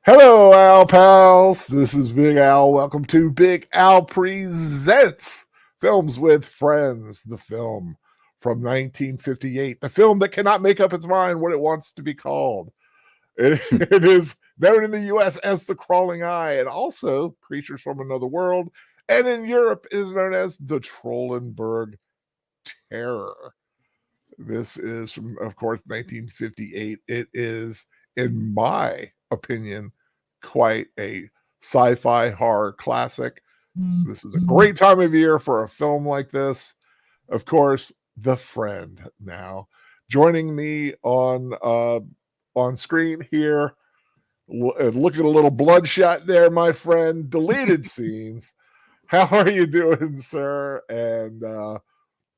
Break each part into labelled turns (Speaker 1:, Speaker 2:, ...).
Speaker 1: Hello, Al pals. This is Big Al. Welcome to Big Al Presents Films with Friends, the film from 1958, the film that cannot make up its mind what it wants to be called. It is known in the U.S. as The Crawling Eye and also Creatures from Another World, and in Europe it is known as The Trollenberg Terror. This is from, of course, 1958. It is, in my opinion, quite a sci-fi horror classic. This is a great time of year for a film like this. Of course, The Friend now joining me on screen here, looking a little bloodshot there, my friend. Deleted scenes. How are you doing, sir? And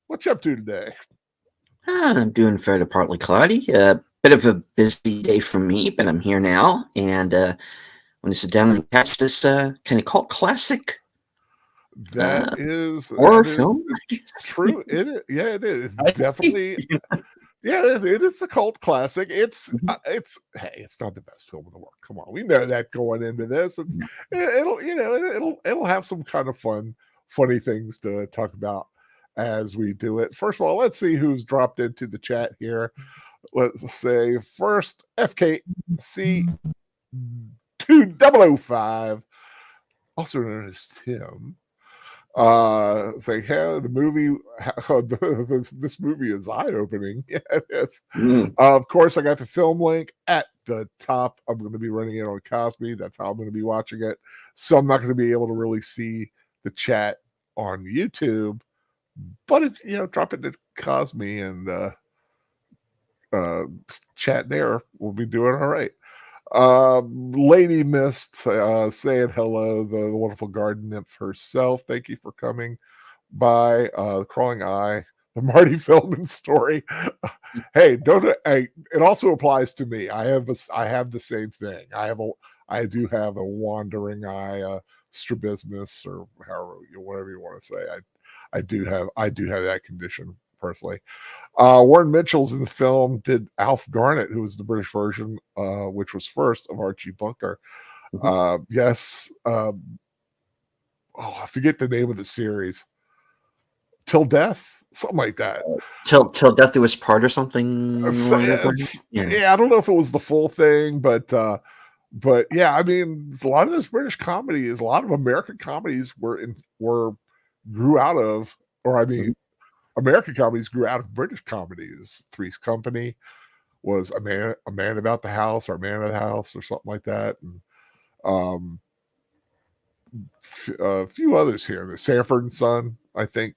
Speaker 1: what you up to today?
Speaker 2: I'm doing fairly partly cloudy. A bit of a busy day for me, but I'm here now, and want to sit down and catch this kind of cult classic
Speaker 1: That is
Speaker 2: horror film.
Speaker 1: True. It is. Yeah, it is. It's definitely. Yeah, it's a cult classic. It's hey, it's not the best film in the world. Come on, we know that going into this. It'll have some kind of funny things to talk about as we do it. First of all, let's see who's dropped into the chat here. Let's say first FKC 2005, also known as Tim. Say, hey, the movie, this movie is eye-opening. Yeah, it is. Of course, I got the film link at the top. I'm going to be running it on Cosby. That's how I'm going to be watching it. So I'm not going to be able to really see the chat on YouTube. But if drop it to Cosby and chat there, we'll be doing all right. Lady Mist saying hello, the wonderful garden nymph herself. Thank you for coming by. The Crawling Eye, the Marty Feldman story. Hey, it also applies to me. I have the same thing. I do have a wandering eye, strabismus, or whatever you want to say. I do have that condition personally. Warren Mitchell's in the film did Alf Garnett, who was the British version, which was first of Archie Bunker. Yes. I forget the name of the series. Till Death, something like that.
Speaker 2: Till Death Do Us Part or something.
Speaker 1: Yeah, I don't know if it was the full thing, but yeah, I mean, a lot of this British comedies, a lot of American comedies grew out of, or I mean. American comedies grew out of British comedies. Three's Company was a man about the house, or a man of the house, or something like that, and a few others here. The Sanford and Son, I think,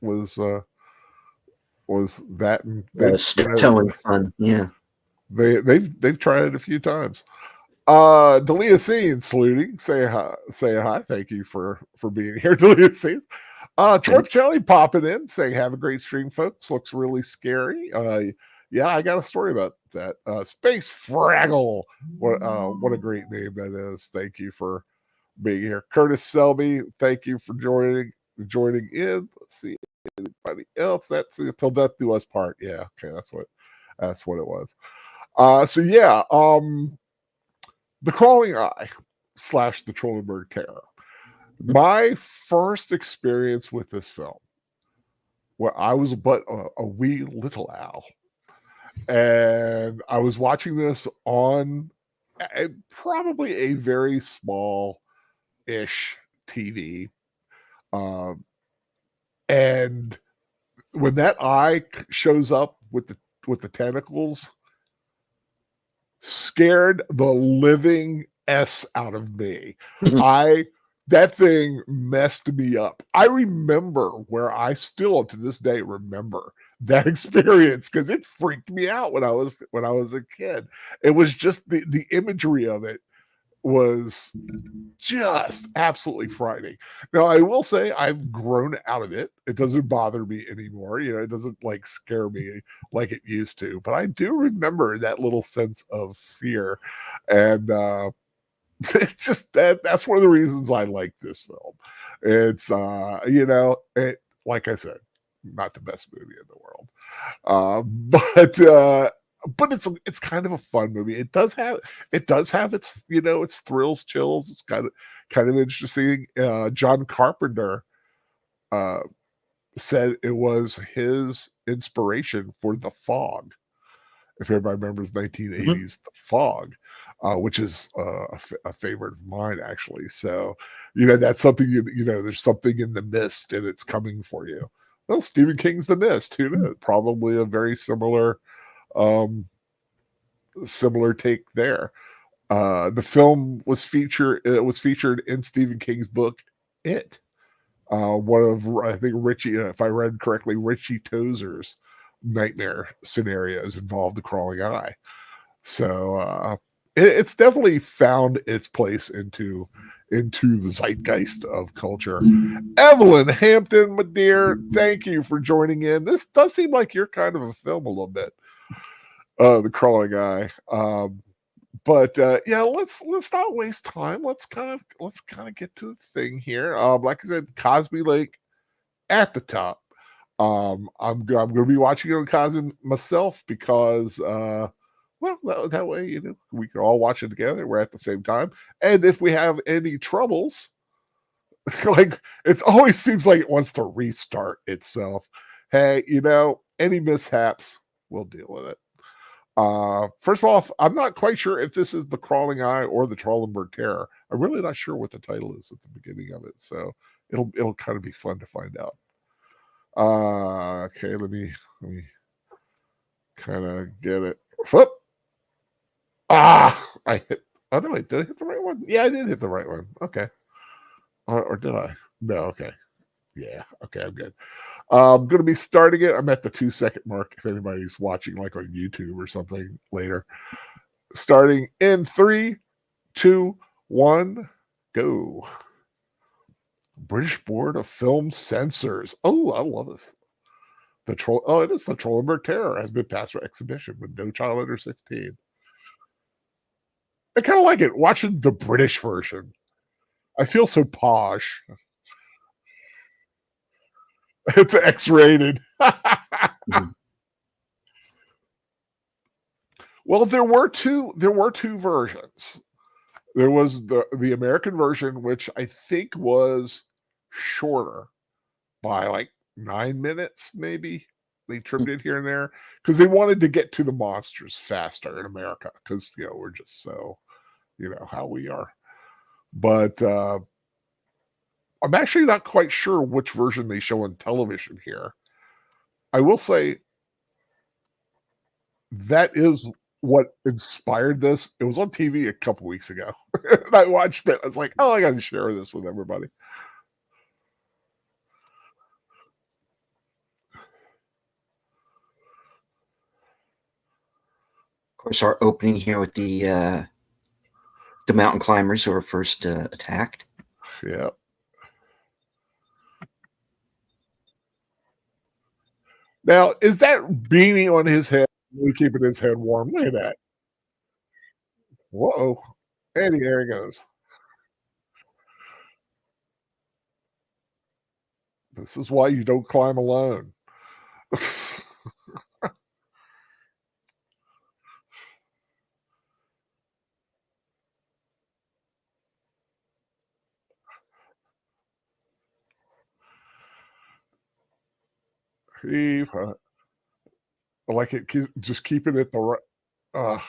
Speaker 1: was that. And
Speaker 2: Steptoe and Son, yeah.
Speaker 1: They've tried it a few times. Delia Scenes, saluting, saying hi. Thank you for being here, Delia Scenes. Troy Pacelli popping in, saying, have a great stream, folks. Looks really scary. Yeah, I got a story about that. Space Fraggle. What a great name that is. Thank you for being here. Curtis Selby, thank you for joining in. Let's see anybody else. That's Till Death Do Us Part. Yeah, okay, that's what it was. So yeah, The Crawling Eye / The Trollenberg Terror. My first experience with this film, where I was but a wee little Al, and I was watching this on probably a very small-ish TV, and when that eye shows up with the tentacles, scared the living S out of me. That thing messed me up. I remember where I still to this day remember that experience because it freaked me out when I was a kid. It was just the imagery of it was just absolutely frightening. Now, I will say I've grown out of it. It doesn't bother me anymore. It doesn't like scare me like it used to, but I do remember that little sense of fear. And it's just that's one of the reasons I like this film. It's like I said, not the best movie in the world. But but it's kind of a fun movie. It does have its thrills, chills. It's kind of interesting. John Carpenter uh, said it was his inspiration for The Fog. If everybody remembers 1980s The Fog, which is a favorite of mine actually. So that's something there's something in the mist and it's coming for you. Well, Stephen King's The Mist. Who knows? Probably a very um, similar take there. The film was featured. It was featured in Stephen King's book, It. One of I think Richie, if I read correctly, Richie Tozer's nightmare scenarios involved the crawling eye. So it's definitely found its place into the zeitgeist of culture. Evelyn Hampton, my dear, thank you for joining in. This does seem like you're kind of a film a little bit. The crawling eye. But yeah, let's not waste time. Let's kind of get to the thing here. Like I said, Cosby Lake at the top. I'm going to be watching it on Cosby myself because well, that way we can all watch it together. We're at the same time, and if we have any troubles, like it always seems like it wants to restart itself. Hey, any mishaps, we'll deal with it. First of all, I'm not quite sure if this is the Crawling Eye or the Trollenberg Terror. I'm really not sure what the title is at the beginning of it, so it'll kind of be fun to find out. Okay, let me kind of get it. Whoop. I hit. Oh no, wait, did I hit the right one? Yeah, I did hit the right one. Okay, or did I? No. Okay. Yeah. Okay, I'm good. I'm going to be starting it. I'm at the 2-second mark if anybody's watching like on YouTube or something later. Starting in 3, 2, 1, go. British Board of Film Censors. Oh, I love this. It is the Trollenberg Terror has been passed for exhibition with no child under 16. I kind of like it watching the British version. I feel so posh. It's X-rated. Well, there were two versions. There was the American version, which I think was shorter by like 9 minutes, maybe. They trimmed it here and there because they wanted to get to the monsters faster in America because we're just so how we are. But I'm actually not quite sure which version they show on television here. I will say that is what inspired this. It was on TV a couple weeks ago. And I watched it. I was like, oh, I got to share this with everybody.
Speaker 2: Of course, our opening here with the mountain climbers who were first attacked.
Speaker 1: Yeah. Now, is that beanie on his head really keeping his head warm? Look at that. Whoa. And there he goes. This is why you don't climb alone. Heave. Like it, just keeping it the right.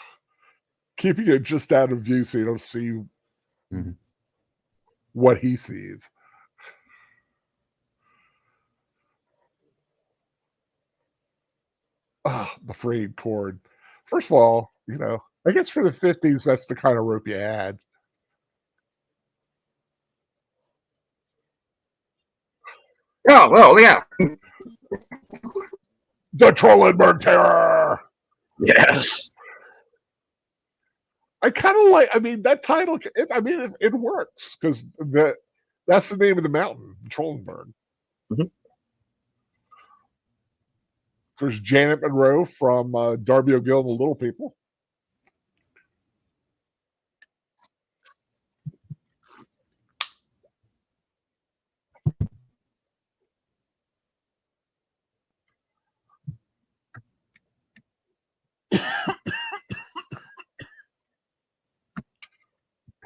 Speaker 1: Keeping it just out of view so you don't see what he sees. The frayed cord. First of all, I guess for the 50s, that's the kind of rope you had.
Speaker 2: Oh, well, yeah.
Speaker 1: The Trollenberg Terror.
Speaker 2: Yes.
Speaker 1: I kind of like. I mean, that title. It works because that's the name of the mountain, Trollenberg. There's Janet Munro from Darby O'Gill and the Little People.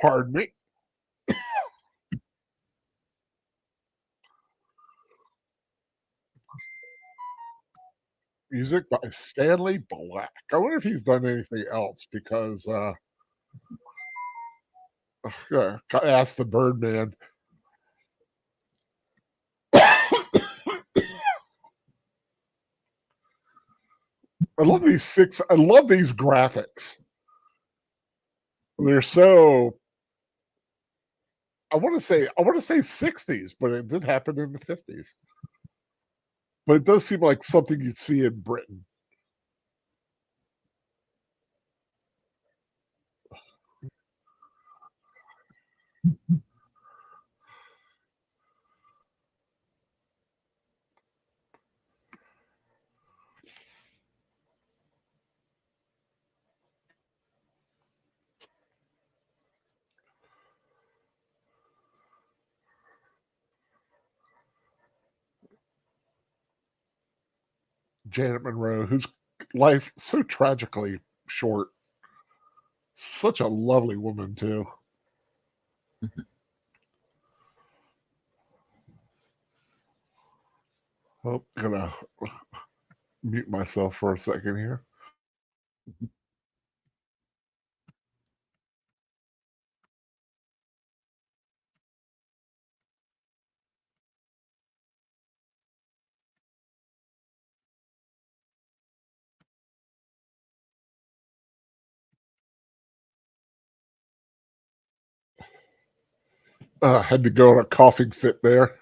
Speaker 1: Pardon me. Music by Stanley Black. I wonder if he's done anything else because ask the Birdman. I love these graphics. They're so I want to say 60s, but it did happen in the 50s. But it does seem like something you'd see in Britain. Janet Munro, whose life so tragically short. Such a lovely woman, too. Oh, I'm gonna mute myself for a second here. Had to go on a coughing fit there.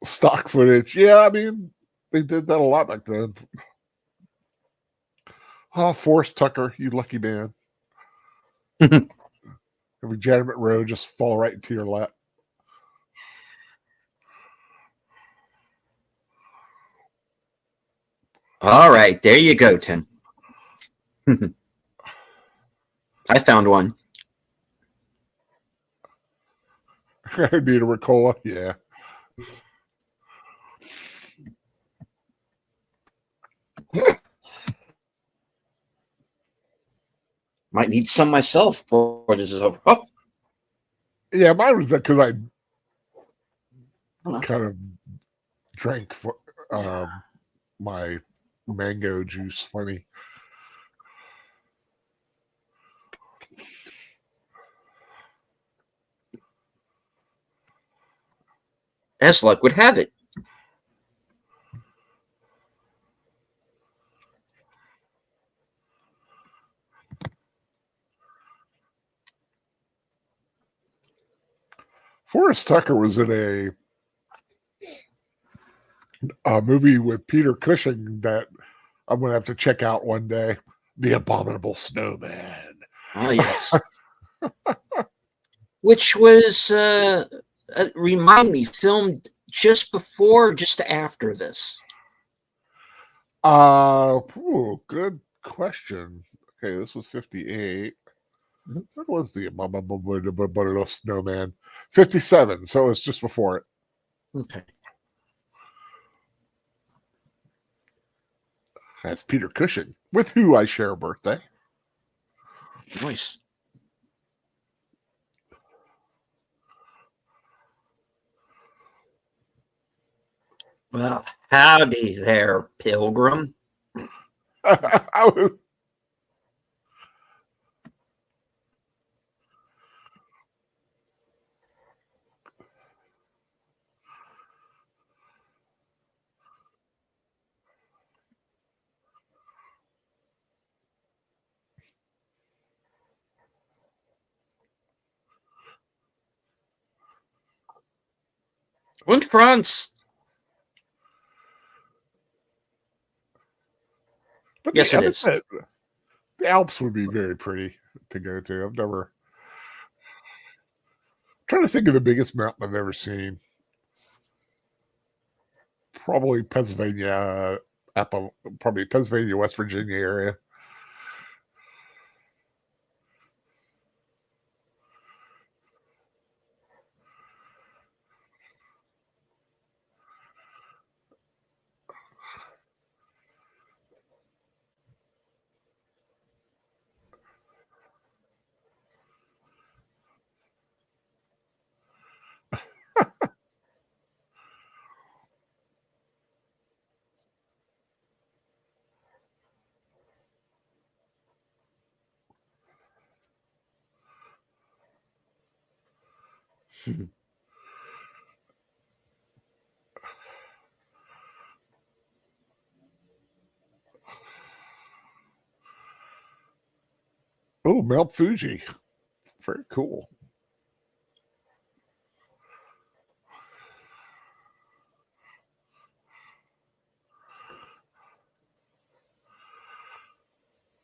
Speaker 1: Stock footage. Yeah, I mean, they did that a lot back then. Oh, Forrest Tucker, you lucky man. Having Janet Monroe just fall right into your lap.
Speaker 2: All right, there you go, Tim. I found one.
Speaker 1: I need a Ricola. Yeah.
Speaker 2: Might need some myself before this is over. Oh,
Speaker 1: Yeah, mine was that because I kind of drank my mango juice funny.
Speaker 2: as luck would have it.
Speaker 1: Forrest Tucker was in a movie with Peter Cushing that I'm going to have to check out one day. The Abominable Snowman.
Speaker 2: Oh, yes. Which was, remind me, filmed just before or just after this?
Speaker 1: Good question. Okay, this was 58.
Speaker 2: Mm-hmm.
Speaker 1: What was the Abominable Snowman? 57, so it was just before it.
Speaker 2: Okay.
Speaker 1: That's Peter Cushing, with who I share a birthday.
Speaker 2: Nice. Well, howdy there, Pilgrim.
Speaker 1: I was,
Speaker 2: Und Franz.
Speaker 1: but
Speaker 2: Yes, it is.
Speaker 1: The Alps would be very pretty to go to. I'm trying to think of the biggest mountain I've ever seen. Probably Pennsylvania, probably Pennsylvania, West Virginia area. Oh, Mount Fuji. Very cool.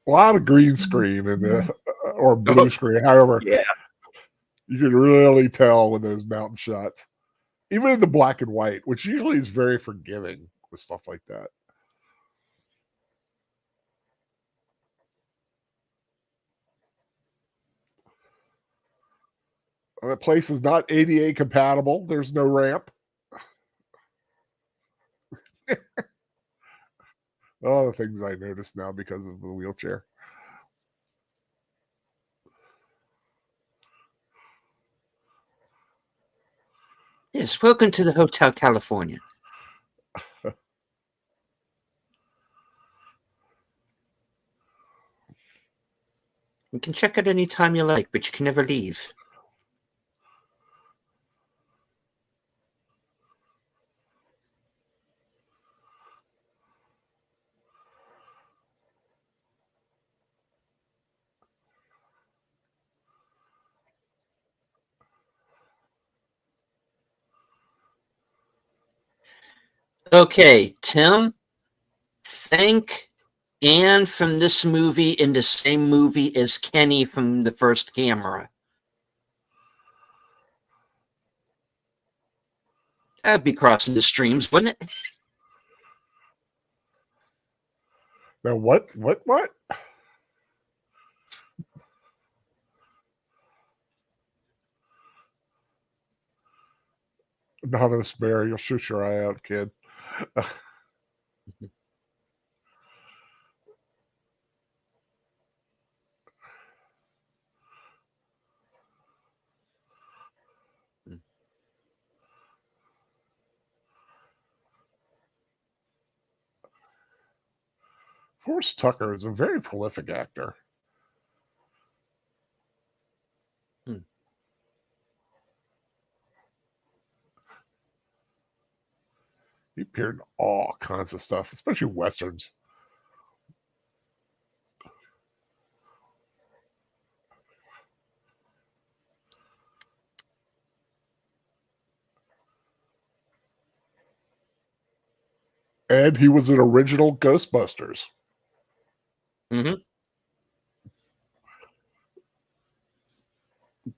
Speaker 1: A lot of green screen in the or blue screen, however.
Speaker 2: Yeah.
Speaker 1: You can really tell when those mountain shots, even in the black and white, which usually is very forgiving with stuff like that. The place is not ADA compatible. There's no ramp. All the things I noticed now because of the wheelchair.
Speaker 2: Yes, welcome to the Hotel California. You can check out any time you like, but you can never leave. Okay, Tim, thank Anne from this movie in the same movie as Kenny from the first camera. That'd be crossing the streams, wouldn't it?
Speaker 1: Now what? Not this bear. You'll shoot your eye out, kid. Forrest Tucker is a very prolific actor. He appeared in all kinds of stuff, especially westerns. And he was an original Ghostbusters.
Speaker 2: Mm-hmm.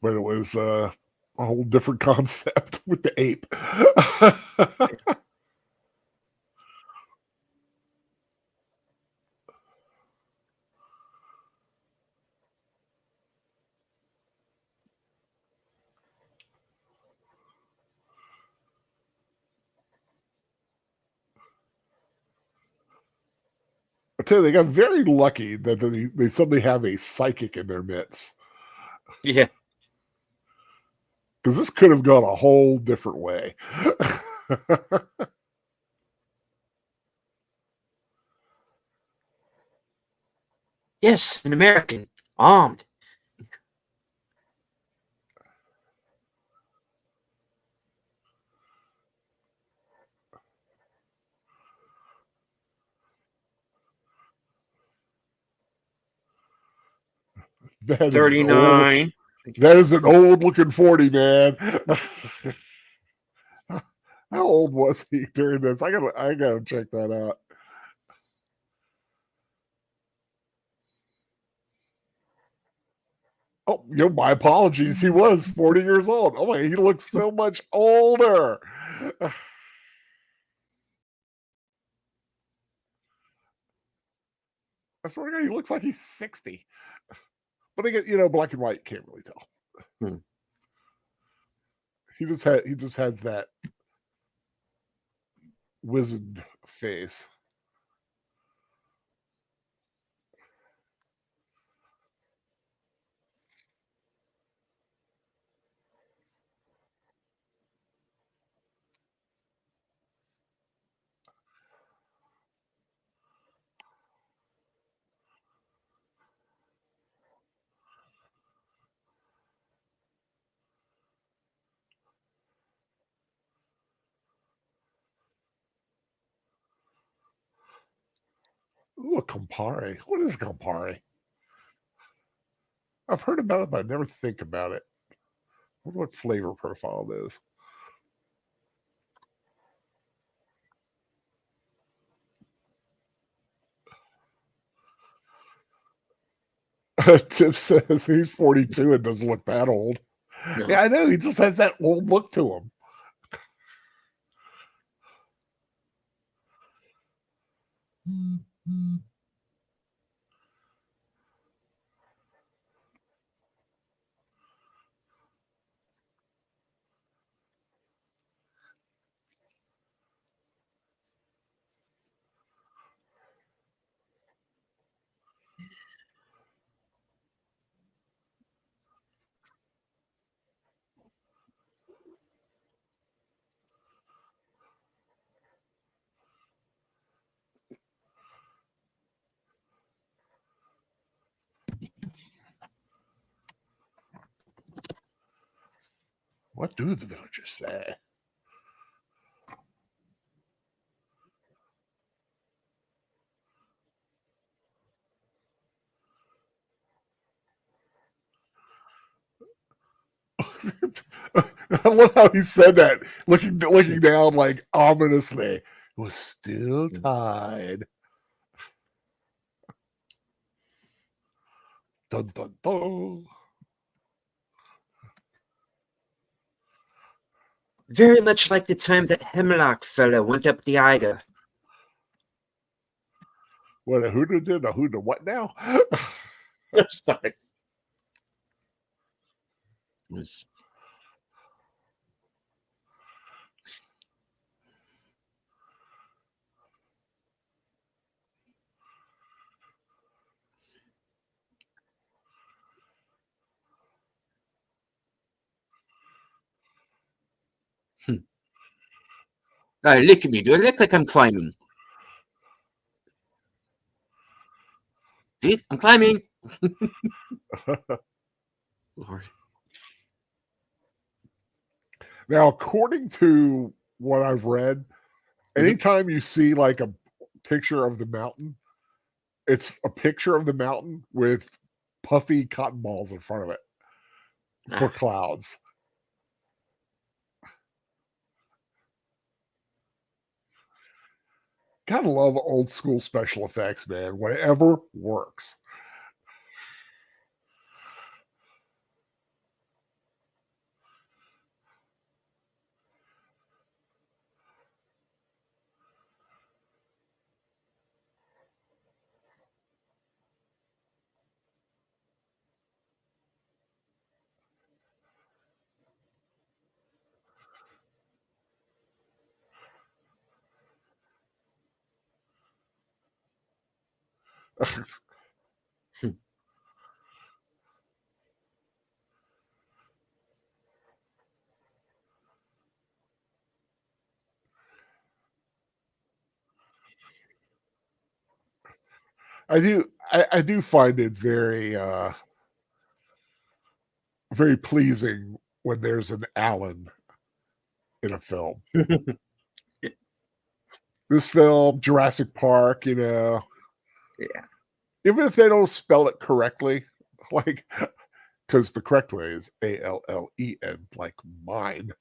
Speaker 1: But it was a whole different concept with the ape. I tell you, they got very lucky that they suddenly have a psychic in their midst.
Speaker 2: Yeah.
Speaker 1: Because this could have gone a whole different way.
Speaker 2: Yes, an American, armed.
Speaker 1: That is
Speaker 2: 39.
Speaker 1: That is an old looking 40, man. How old was he during this? I gotta check that out. Oh, my apologies. He was 40 years old. Oh my, he looks so much older. I swear to God, he looks like he's 60. But again, black and white can't really tell. He just has that wizened face. Ooh, a Campari. What is Campari? I've heard about it, but I never think about it. I wonder what flavor profile it is. Tim says he's 42 and doesn't look that old.
Speaker 2: No.
Speaker 1: Yeah, I know. He just has that old look to him. What do the villagers say? I love how he said that, looking down like ominously. It was still tied. Dun dun dun.
Speaker 2: Very much like the time that Hemlock fella went up the Eiger.
Speaker 1: What a who did a who to what now?
Speaker 2: Sorry. It was... look at me. Do I look like I'm climbing? See? I'm climbing. Lord.
Speaker 1: Now, according to what I've read, anytime you see like a picture of the mountain, it's a picture of the mountain with puffy cotton balls in front of it for clouds. Gotta love old school special effects, man. Whatever works. I do find it very pleasing when there's an Allen in a film. This film, Jurassic Park,
Speaker 2: Yeah.
Speaker 1: even if they don't spell it correctly, like because the correct way is Allen, like mine.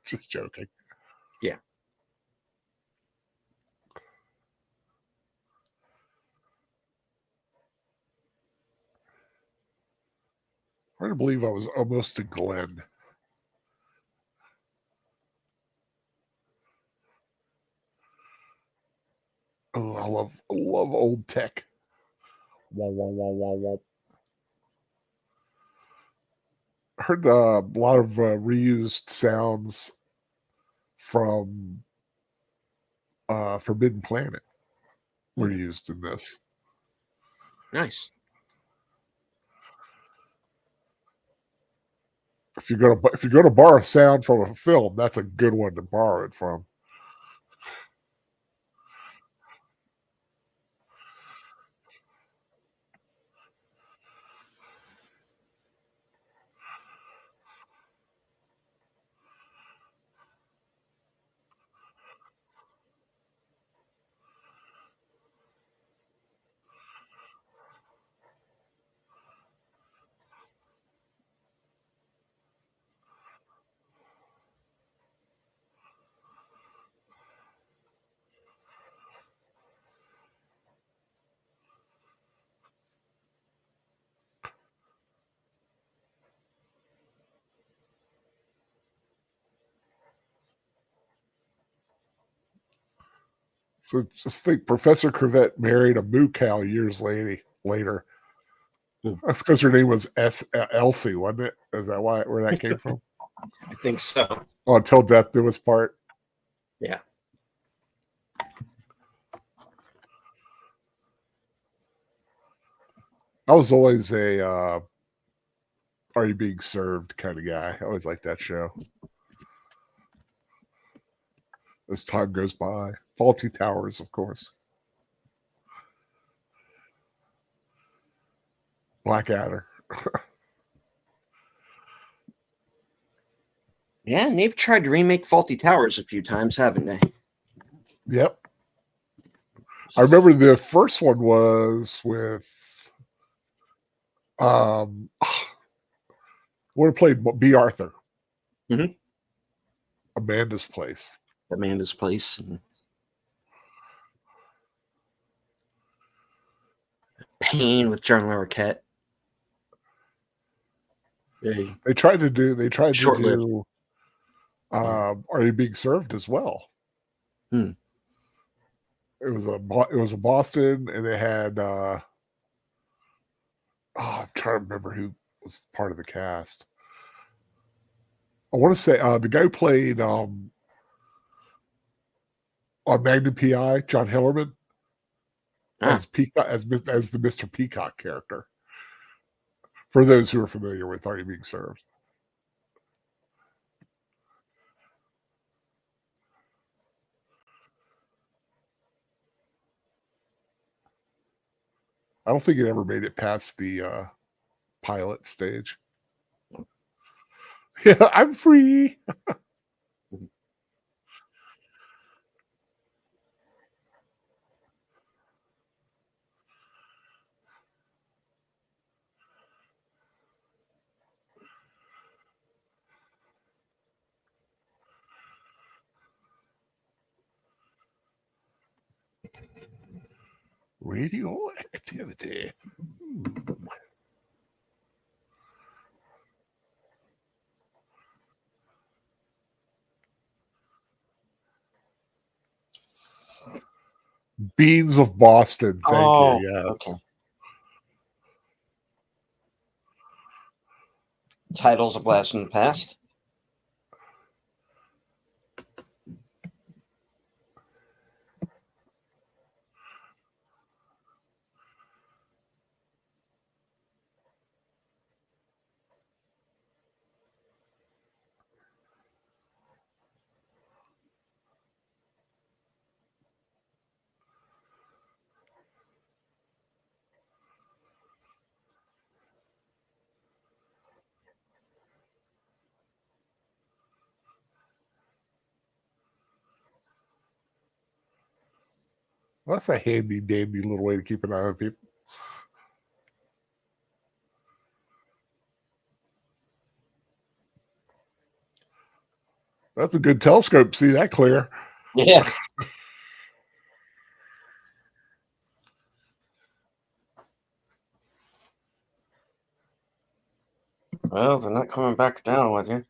Speaker 1: Just joking.
Speaker 2: Yeah.
Speaker 1: Hard to believe I was almost to Glenn. Oh, I love old tech. Wah, wah, wah, wah, wah. I heard a lot of reused sounds from Forbidden Planet were used in this.
Speaker 2: Nice.
Speaker 1: If you're going to borrow sound from a film, that's a good one to borrow it from. So just think, Professor Crevette married a moo cow years later.
Speaker 2: Hmm.
Speaker 1: That's because her name was Elsie, wasn't it? Is that where that came from?
Speaker 2: I think so.
Speaker 1: Oh, until death do us part.
Speaker 2: Yeah.
Speaker 1: I was always a Are You Being Served kind of guy. I always liked that show. As time goes by, Faulty Towers, of course. Blackadder.
Speaker 2: Yeah, and they've tried to remake Faulty Towers a few times, haven't they?
Speaker 1: Yep. I remember the first one was with what played B. Arthur.
Speaker 2: Mhm.
Speaker 1: Amanda's Place.
Speaker 2: Amanda's Place. And Payne with John Larroquette.
Speaker 1: They tried to
Speaker 2: Short-lived.
Speaker 1: do Are You Being Served as well.
Speaker 2: Hmm.
Speaker 1: It was a Boston, and it had I'm trying to remember who was part of the cast. I want to say the guy who played on Magnum PI, John Hillerman, as Peacock, as the Mr. Peacock character. For those who are familiar with Are You Being Served. I don't think it ever made it past the pilot stage. Yeah, I'm free. Radioactivity. Beans of Boston. Thank you. Yes.
Speaker 2: Okay. Titles of Blast in the Past.
Speaker 1: Well, that's a handy dandy little way to keep an eye on people. That's a good telescope. See that clear.
Speaker 2: Yeah. Well, they're not coming back down with you.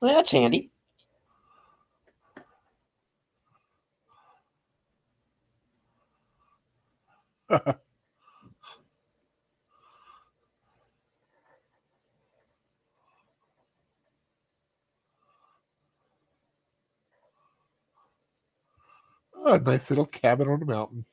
Speaker 2: Well, that's handy.
Speaker 1: Oh, a nice little cabin on the mountain.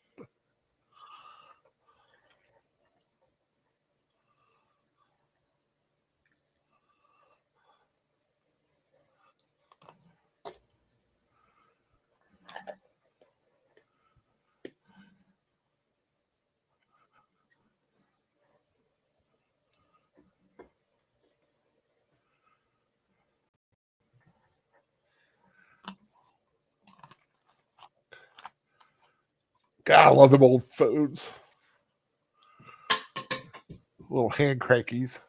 Speaker 1: God, I love them old phones. Little hand crankies.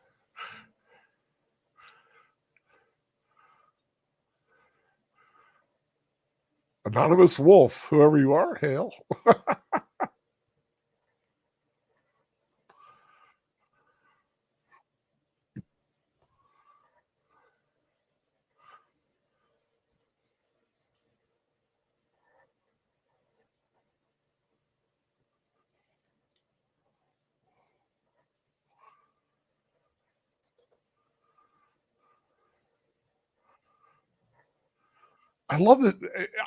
Speaker 1: Anonymous Wolf, whoever you are, hail. I love it.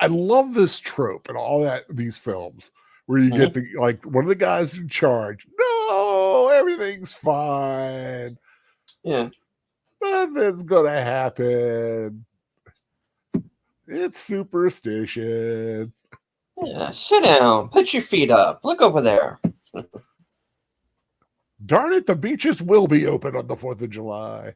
Speaker 1: I love this trope and all that these films where you get the like one of the guys in charge. No, everything's fine.
Speaker 2: Yeah.
Speaker 1: Nothing's gonna happen. It's superstition.
Speaker 2: Yeah. Sit down. Put your feet up. Look over there.
Speaker 1: Darn it, the beaches will be open on the 4th of July.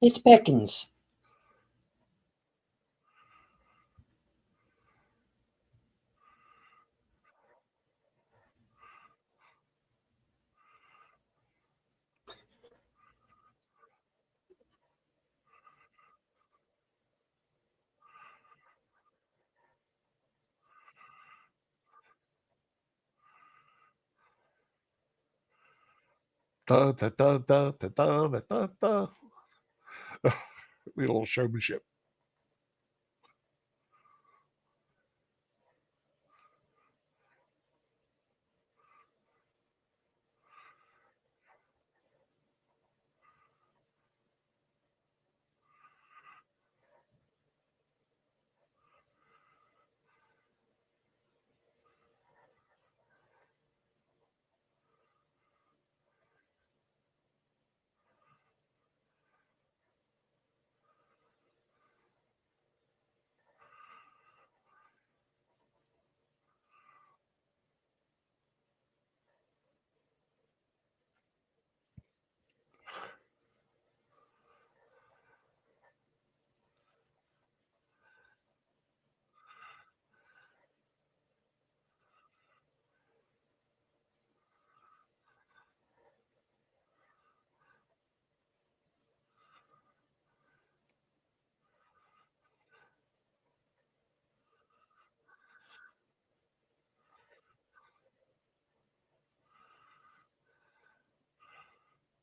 Speaker 2: It beckons.
Speaker 1: Da, da, da, da, da, da, da, da, da. Little showmanship.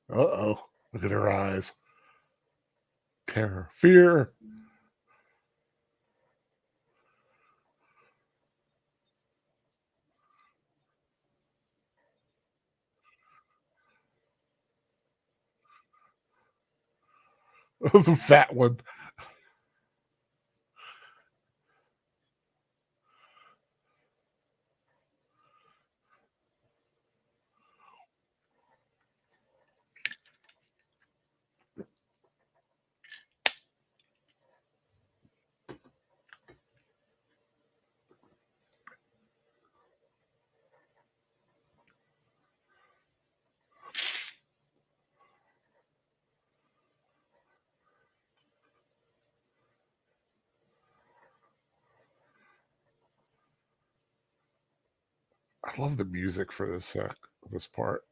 Speaker 1: Uh-oh. Look at her eyes. Terror. Fear. The fat one. I love the music for this part.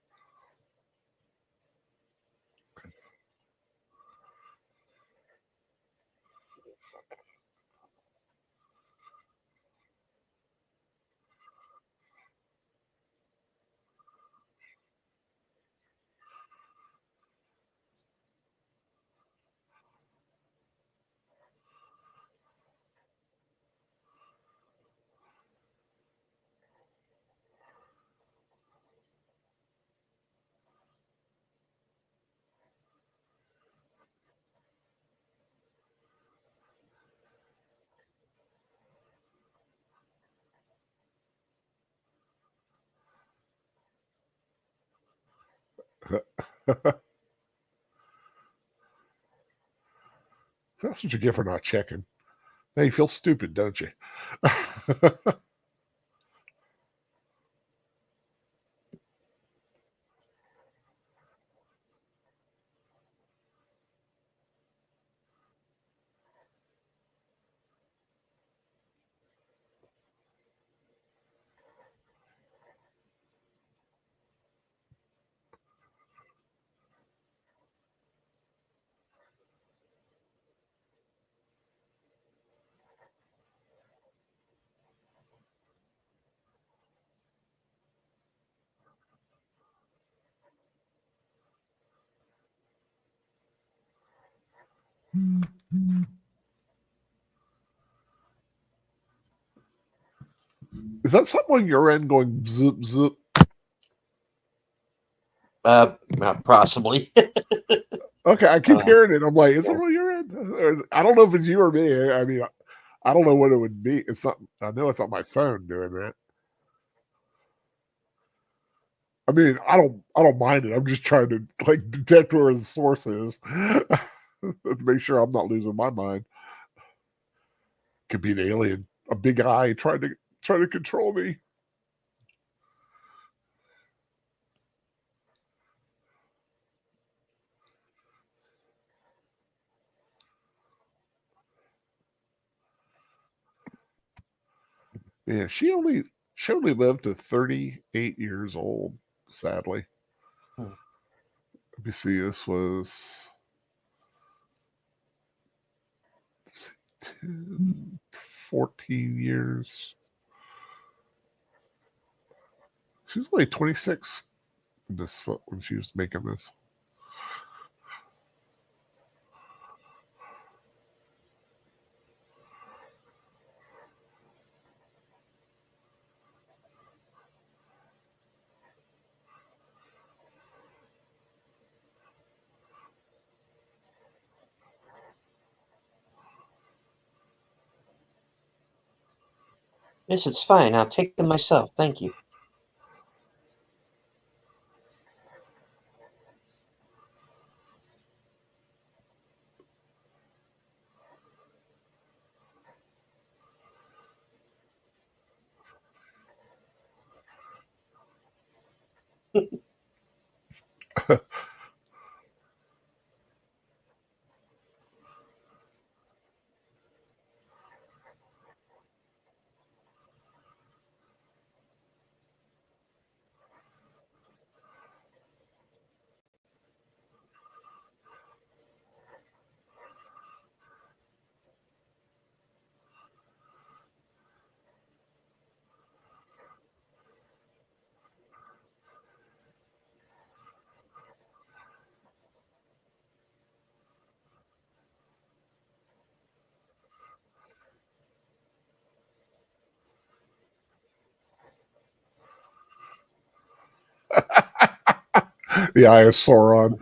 Speaker 1: That's what you get for not checking. Now you feel stupid, don't you? Is that something on your end going zip zip?
Speaker 2: Possibly.
Speaker 1: Okay, I keep hearing it. I'm like, is it on your end? I don't know if it's you or me. I mean, I don't know what it would be. It's not. I know it's not my phone doing that. I mean, I don't mind it. I'm just trying to like detect where the source is to make sure I'm not losing my mind. Could be an alien, a big eye trying to control me. Yeah, she only lived to 38 years old. Sadly,
Speaker 2: Hmm.
Speaker 1: let me see. This was 10, 14 years. She was only 26 in this when she was making this.
Speaker 2: Yes, it's fine. I'll take them myself. Thank you.
Speaker 1: The Eye of Sauron.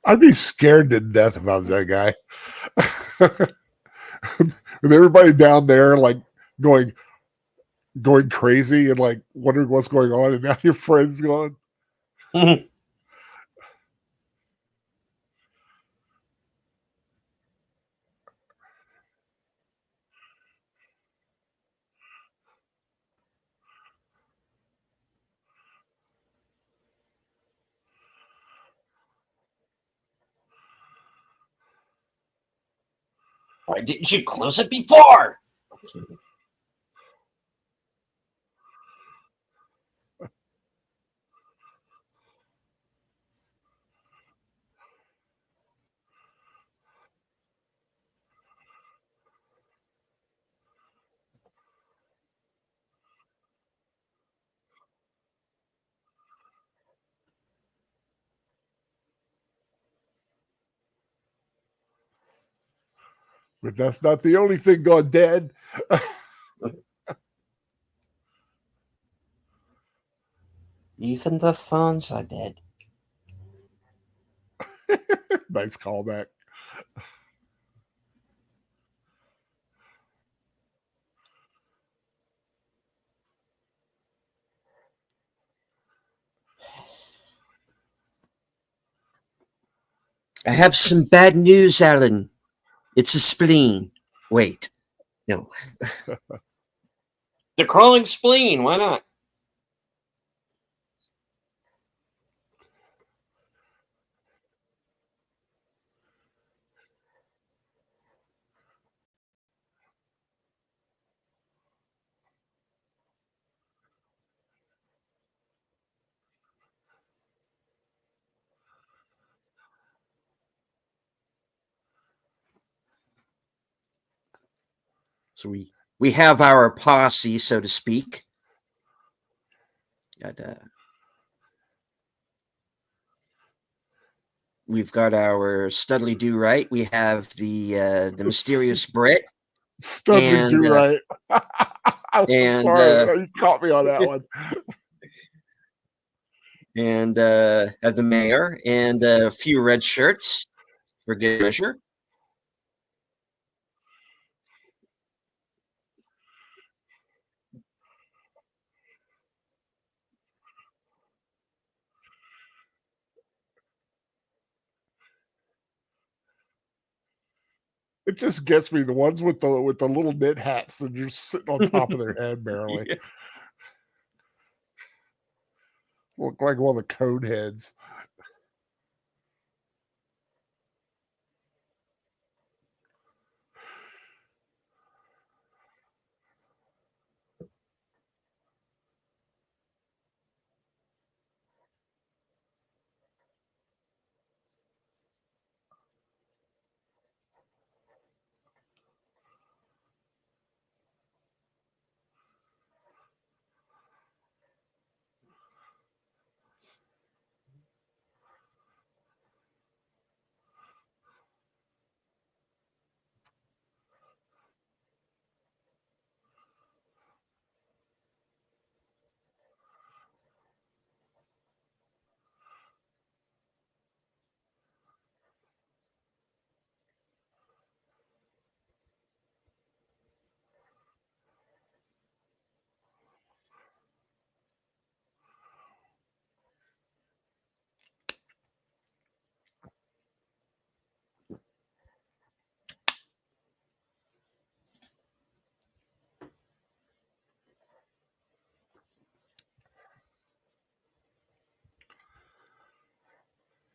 Speaker 1: I'd be scared to death if I was that guy. With everybody down there like going crazy and like wondering what's going on, and now your friend's gone.
Speaker 2: Why didn't you close it before?
Speaker 1: But that's not the only thing gone dead.
Speaker 2: Even the phones are dead.
Speaker 1: Nice callback.
Speaker 2: I have some bad news, Alan. It's a spleen. Wait, no. The crawling spleen, why not? So we have our posse, so to speak. We've got our Studley Do Right. We have the mysterious Brit.
Speaker 1: Studley Do Right. I'm sorry, you caught me on that one.
Speaker 2: And have the mayor and a few red shirts for good measure.
Speaker 1: It just gets me, the ones with the little knit hats that are just sitting on top of their head barely.
Speaker 2: Yeah.
Speaker 1: Look like one of the code heads.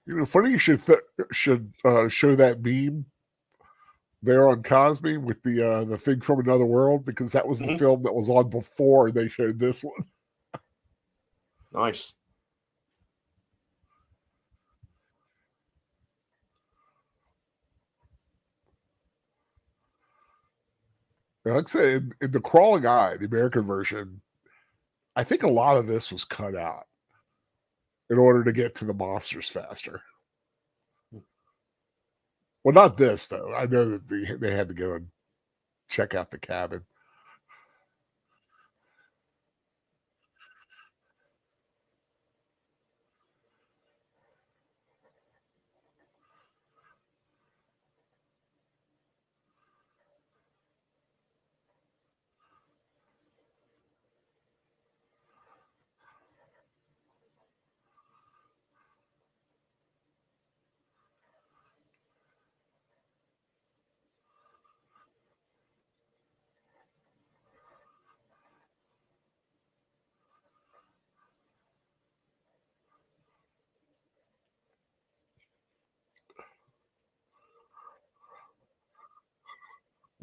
Speaker 1: You know, funny you should show that meme there on Cosby with the thing from another world, because that was the film that was on before they showed this one.
Speaker 2: Nice.
Speaker 1: Like I said, in the Crawling Eye, the American version, I think a lot of this was cut out in order to get to the monsters faster. Well, not this though. I know that they had to go and check out the cabin.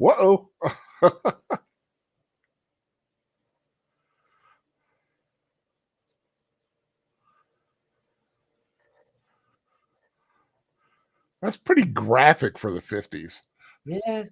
Speaker 1: Whoa. That's pretty graphic for the 50s.
Speaker 2: Yeah.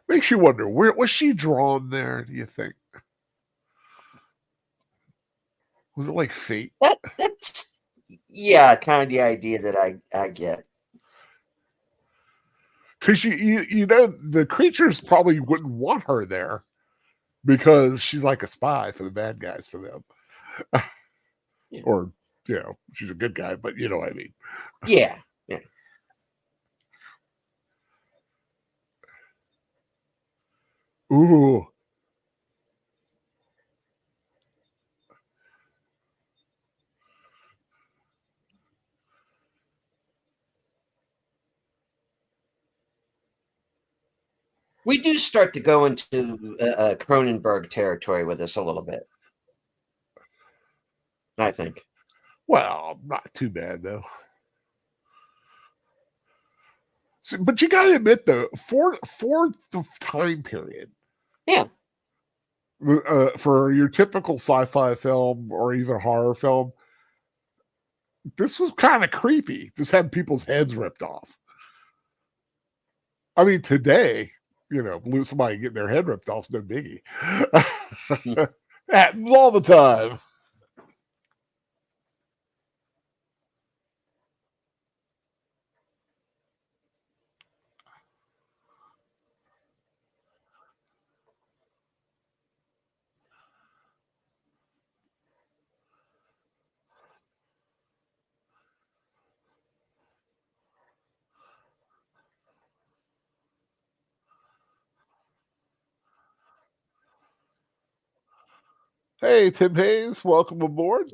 Speaker 1: Makes you wonder, where was she drawn there, do you think? Was it like fate?
Speaker 2: That's yeah, kind of the idea that I get.
Speaker 1: Because you know the creatures probably wouldn't want her there because she's like a spy for the bad guys for them.
Speaker 2: Yeah.
Speaker 1: Or, she's a good guy, but you know what I mean.
Speaker 2: Yeah. Yeah.
Speaker 1: Ooh.
Speaker 2: We do start to go into Cronenberg territory with this a little bit, I think.
Speaker 1: Well, not too bad though. So, but you got to admit though, for the time period,
Speaker 2: Yeah.
Speaker 1: for your typical sci-fi film or even horror film, this was kind of creepy. Just having people's heads ripped off. I mean, today, somebody getting their head ripped off is no biggie. Happens all the time. Hey, Tim Hayes, welcome aboard.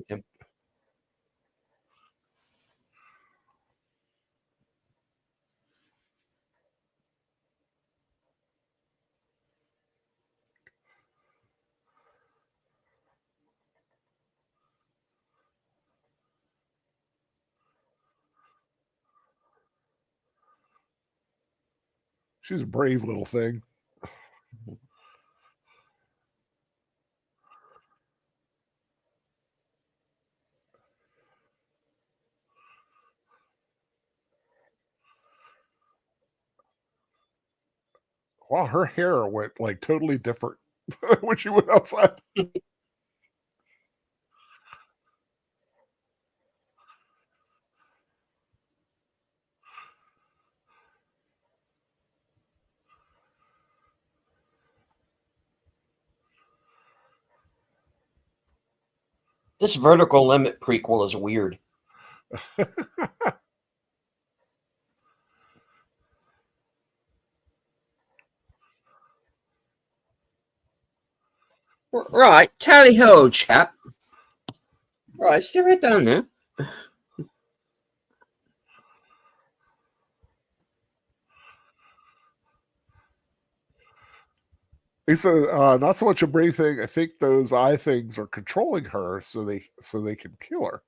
Speaker 1: She's a brave little thing. Wow, her hair went like totally different when she went outside.
Speaker 2: This Vertical Limit prequel is weird. Right, tally ho, chap. Right, stay right down there.
Speaker 1: He said, "Not so much a brave thing. I think those eye things are controlling her, so they can kill her.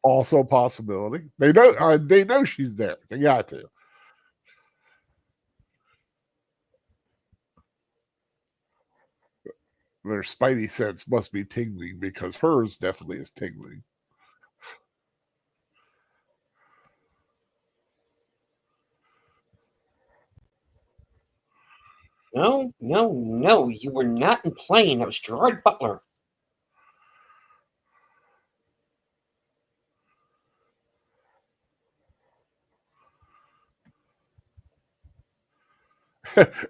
Speaker 1: Also a possibility. They know she's there. They got to. Their spidey sense must be tingling because hers definitely is tingling."
Speaker 2: No, no, no, you were not in plane. That was Gerard Butler.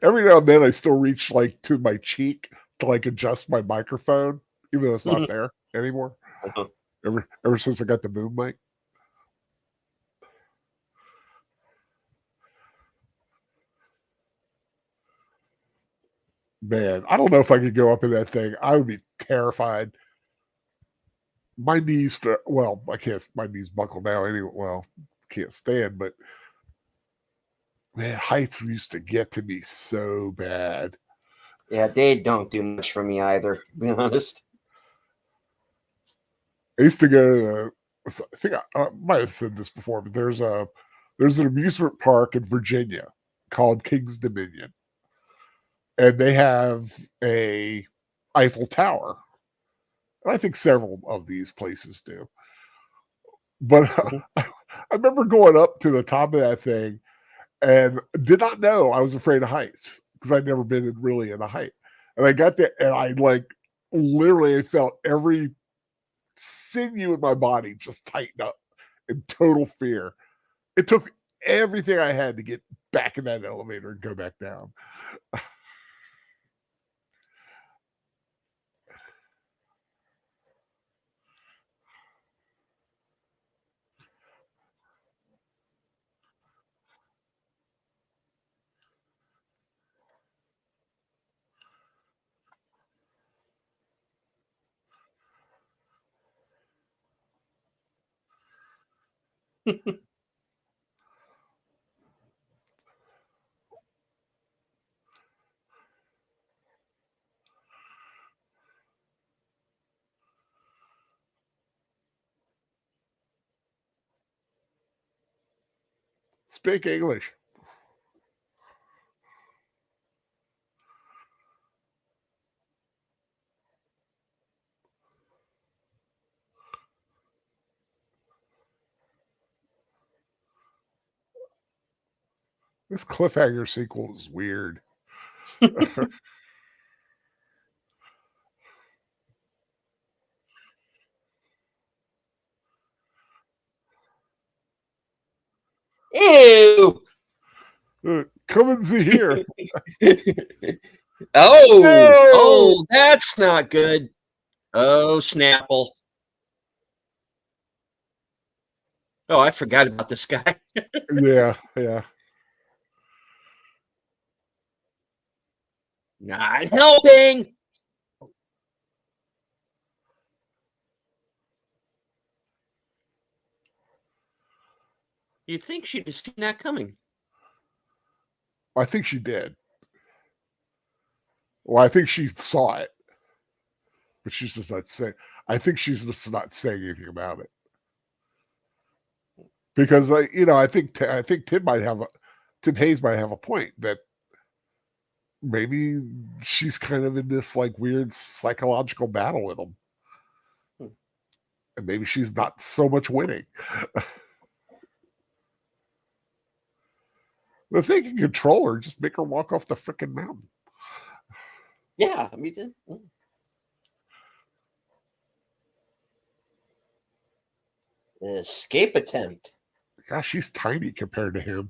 Speaker 1: Every now and then, I still reach like to my cheek to like adjust my microphone, even though it's not there anymore. Ever since I got the boom mic. Man, I don't know if I could go up in that thing. I would be terrified. My knees, well, I can't. My knees buckle now anyway. Well, can't stand, but Man, heights used to get to me so bad.
Speaker 2: Yeah, they don't do much for me either, to be honest.
Speaker 1: I used to go. I think I might have said this before, but there's an amusement park in Virginia called King's Dominion, and they have a Eiffel Tower. And I think several of these places do. But I remember going up to the top of that thing and did not know I was afraid of heights because I'd never been really in a height. And I got there and I literally felt every sinew in my body just tighten up in total fear. It took everything I had to get back in that elevator and go back down. Speak English. This cliffhanger sequel is weird.
Speaker 2: Ew!
Speaker 1: Come and see here.
Speaker 2: Oh, that's not good. Oh, Snapple. Oh, I forgot about this guy.
Speaker 1: Yeah.
Speaker 2: Not helping. You'd think she'd have seen that coming.
Speaker 1: I think she did. Well, I think she saw it, but she's just not saying. I think she's just not saying anything about it because I think Tim Hayes might have a point that maybe she's kind of in this weird psychological battle with him, and maybe she's not so much winning. If they can control her, just make her walk off the freaking mountain.
Speaker 2: Yeah, I mean, escape attempt.
Speaker 1: Gosh, she's tiny compared to him.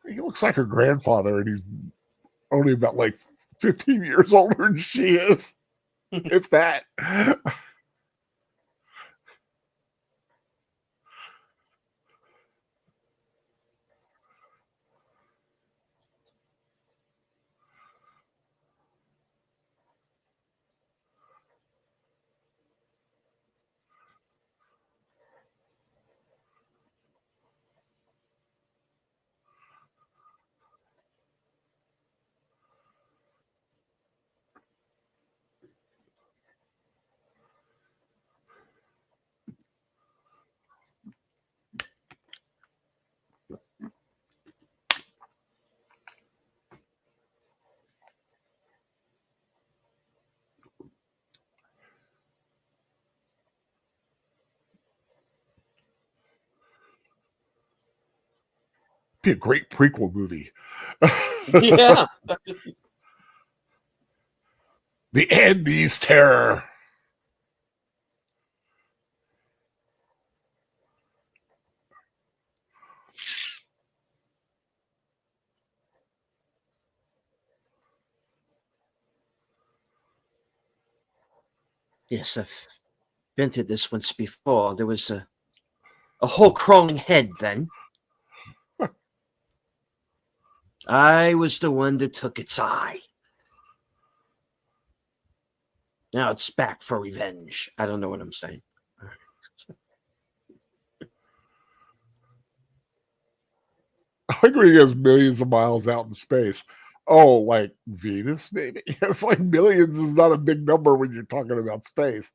Speaker 1: He looks like her grandfather, and he's only about 15 years older than she is, if that. Be a great prequel movie.
Speaker 2: Yeah.
Speaker 1: The Andes Terror.
Speaker 2: Yes, I've been through this once before. There was a whole crawling head then. I was the one that took its eye. Now it's back for revenge. I don't know what I'm saying.
Speaker 1: I agree. He has millions of miles out in space. Oh, like Venus, maybe? It's like millions is not a big number when you're talking about space.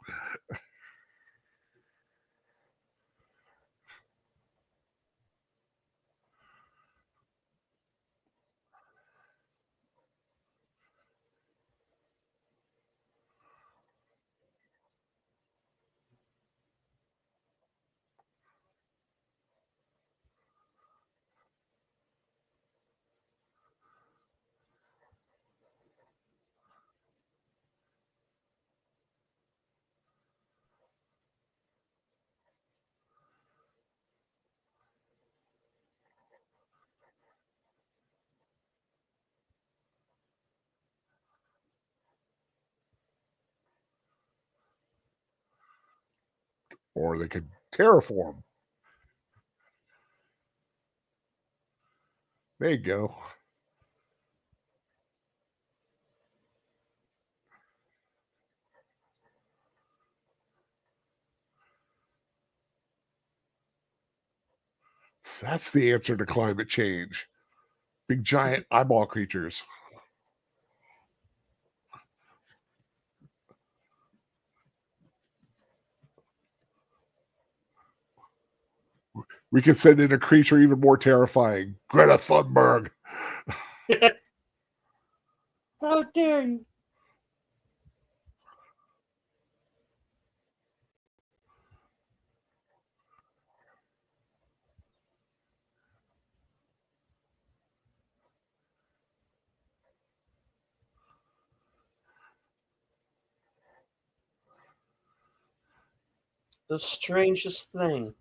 Speaker 1: Or they could terraform. There you go. That's the answer to climate change. Big giant eyeball creatures. We could send in a creature even more terrifying. Greta Thunberg.
Speaker 2: How dare you? The strangest thing.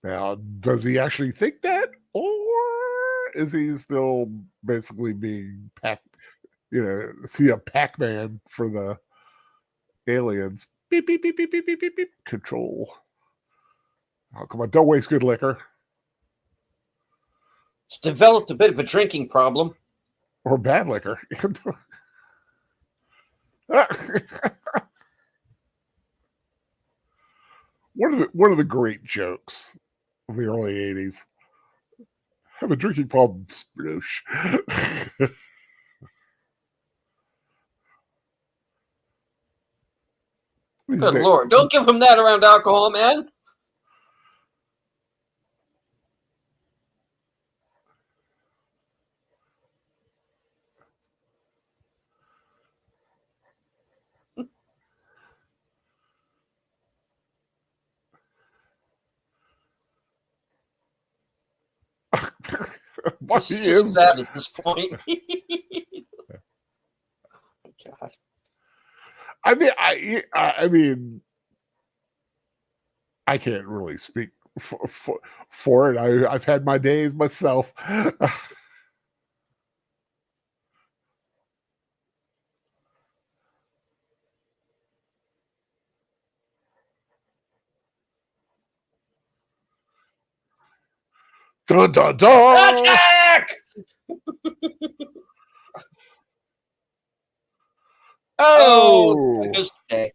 Speaker 1: Now, does he actually think that? Or is he still basically being is he a Pac-Man for the aliens? Beep, beep, beep, beep, beep, beep, beep, beep. Control. Oh, come on, don't waste good liquor.
Speaker 2: It's developed a bit of a drinking problem.
Speaker 1: Or bad liquor. One of the great jokes of the early 80s. Have a drinking problem, sploosh.
Speaker 2: Good Lord. Don't give him that around alcohol, man.
Speaker 1: What
Speaker 2: This
Speaker 1: he
Speaker 2: is just
Speaker 1: is.
Speaker 2: sad at this point. God.
Speaker 1: I mean, I can't really speak for it. I've had my days myself. Dun dun dun!
Speaker 2: Attack! Oh, there
Speaker 1: Oh,
Speaker 2: goes today.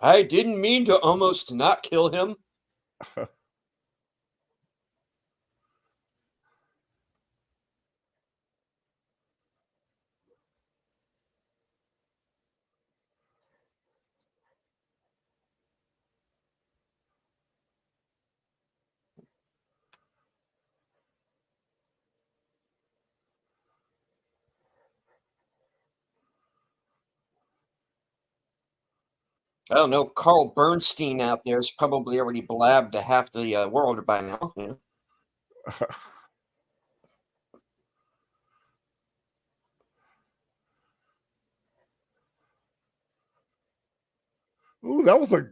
Speaker 2: I didn't mean to almost not kill him. I don't know. Carl Bernstein out there's probably already blabbed to half the world by now. You know?
Speaker 1: Ooh, that was a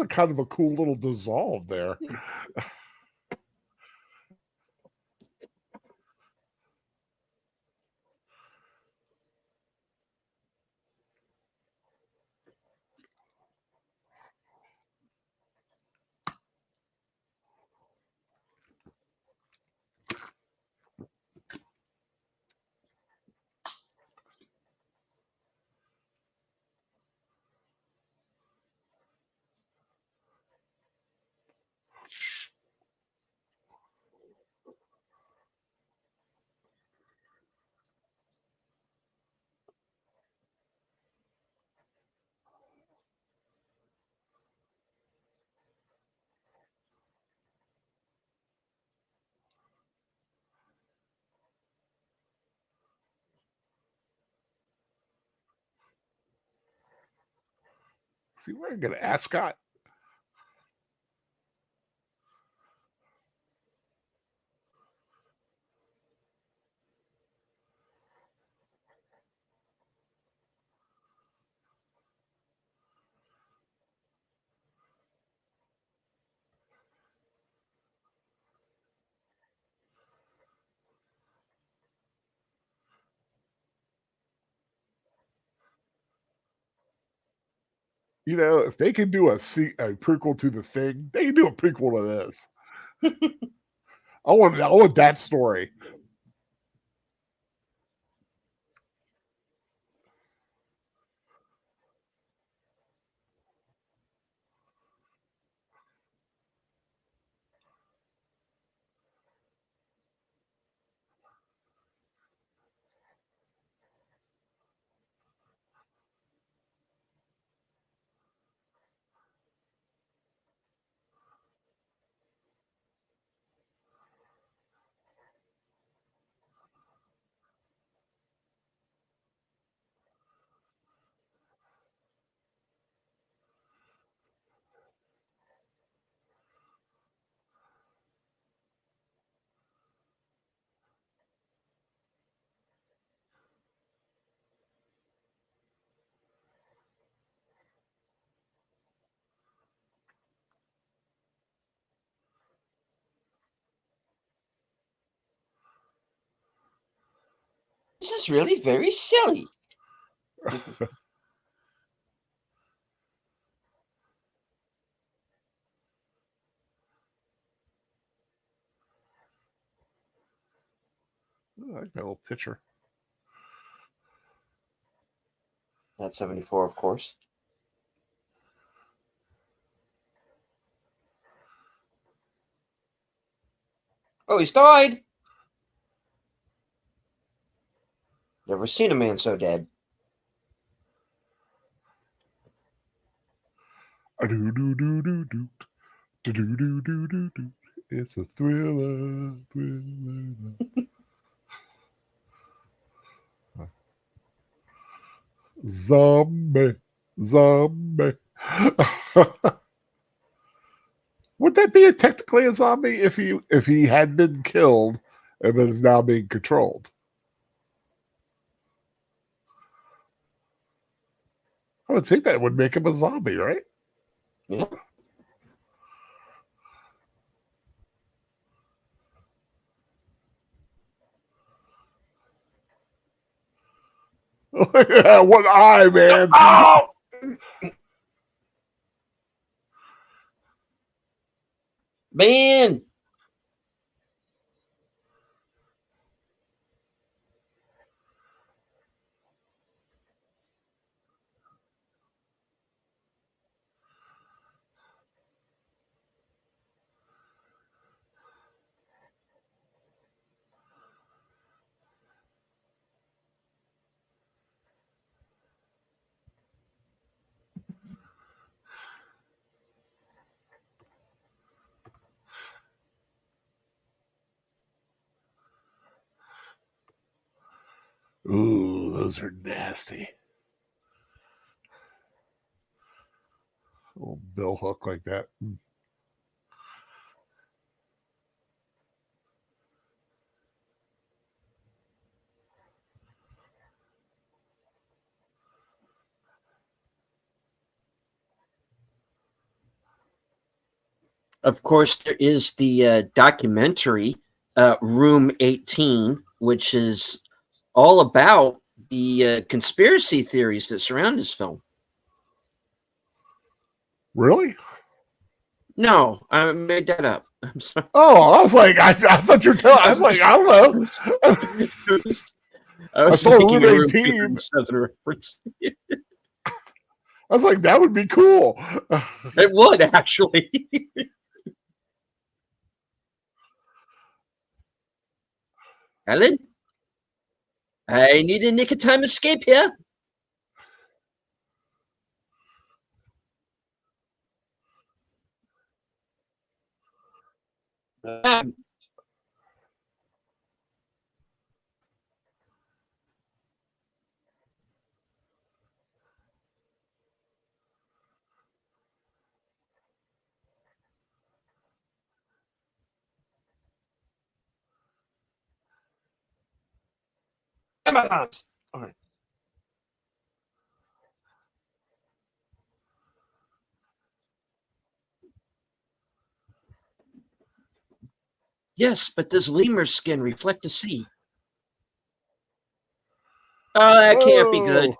Speaker 1: kind of a cool little dissolve there. See, we're gonna ascot. You know, if they can do a prequel to the Thing, they can do a prequel to this. I want that story.
Speaker 2: This is really very silly.
Speaker 1: I like that little picture.
Speaker 2: That's 74, of course. Oh, he's died. Never seen a man so dead.
Speaker 1: It's a thriller, thriller. Zombie, zombie. Would that be technically a zombie if he had been killed and is now being controlled? I would think that would make him a zombie, right?
Speaker 2: Yeah.
Speaker 1: One eye, man.
Speaker 2: Oh! Man!
Speaker 1: Ooh, those are nasty. little bill hook like that.
Speaker 2: Of course, there is the documentary Room 18, which is all about the conspiracy theories that surround this film.
Speaker 1: Really?
Speaker 2: No, I made that up. I'm sorry.
Speaker 1: Oh, I was like, I thought you were telling. I was like, I don't know.
Speaker 2: I
Speaker 1: I
Speaker 2: was
Speaker 1: saw
Speaker 2: making
Speaker 1: Room
Speaker 2: a Room
Speaker 1: 18.
Speaker 2: 237 reference.
Speaker 1: I was like, that would be cool.
Speaker 2: It would, actually. Ellen? I need a nick of time escape here. All right. Yes, but does lemur's skin reflect the sea? Oh, that can't be good.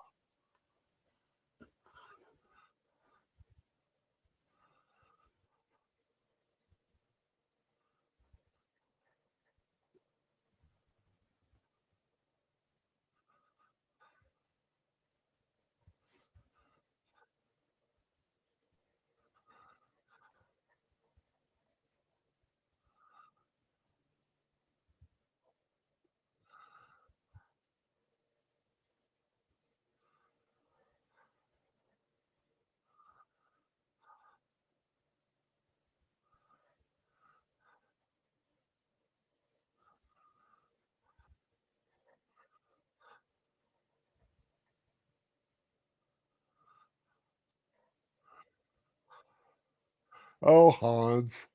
Speaker 1: Oh, Hans.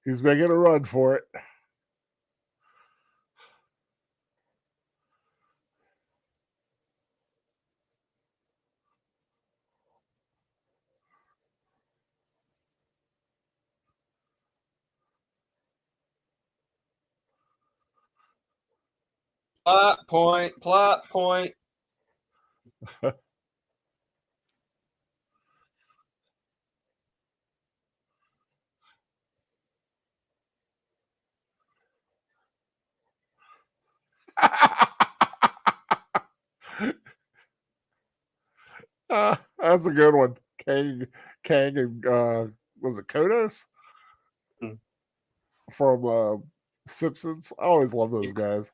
Speaker 1: He's making a run for it.
Speaker 3: Plot point, plot point.
Speaker 1: That's a good one. Kang and was it Kodos from Simpsons? I always love those guys.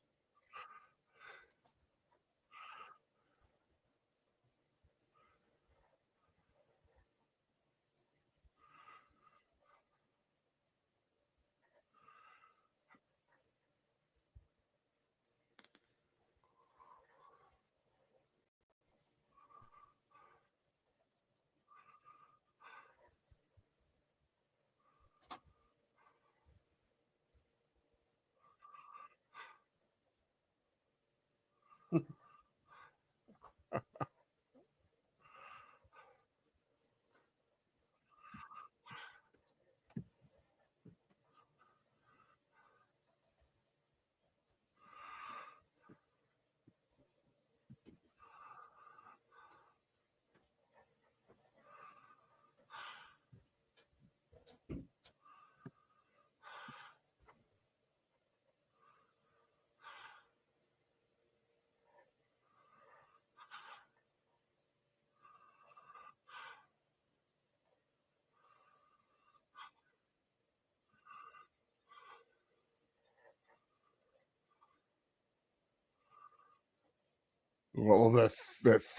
Speaker 1: Well, that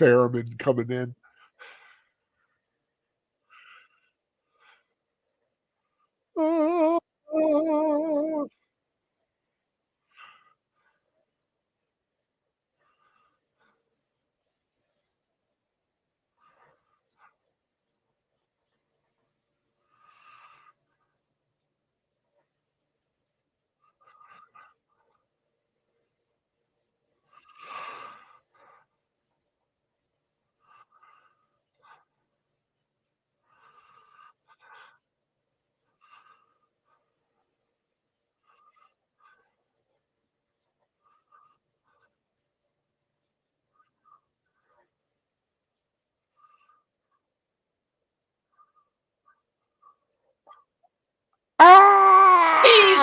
Speaker 1: theremin coming in. Oh, oh.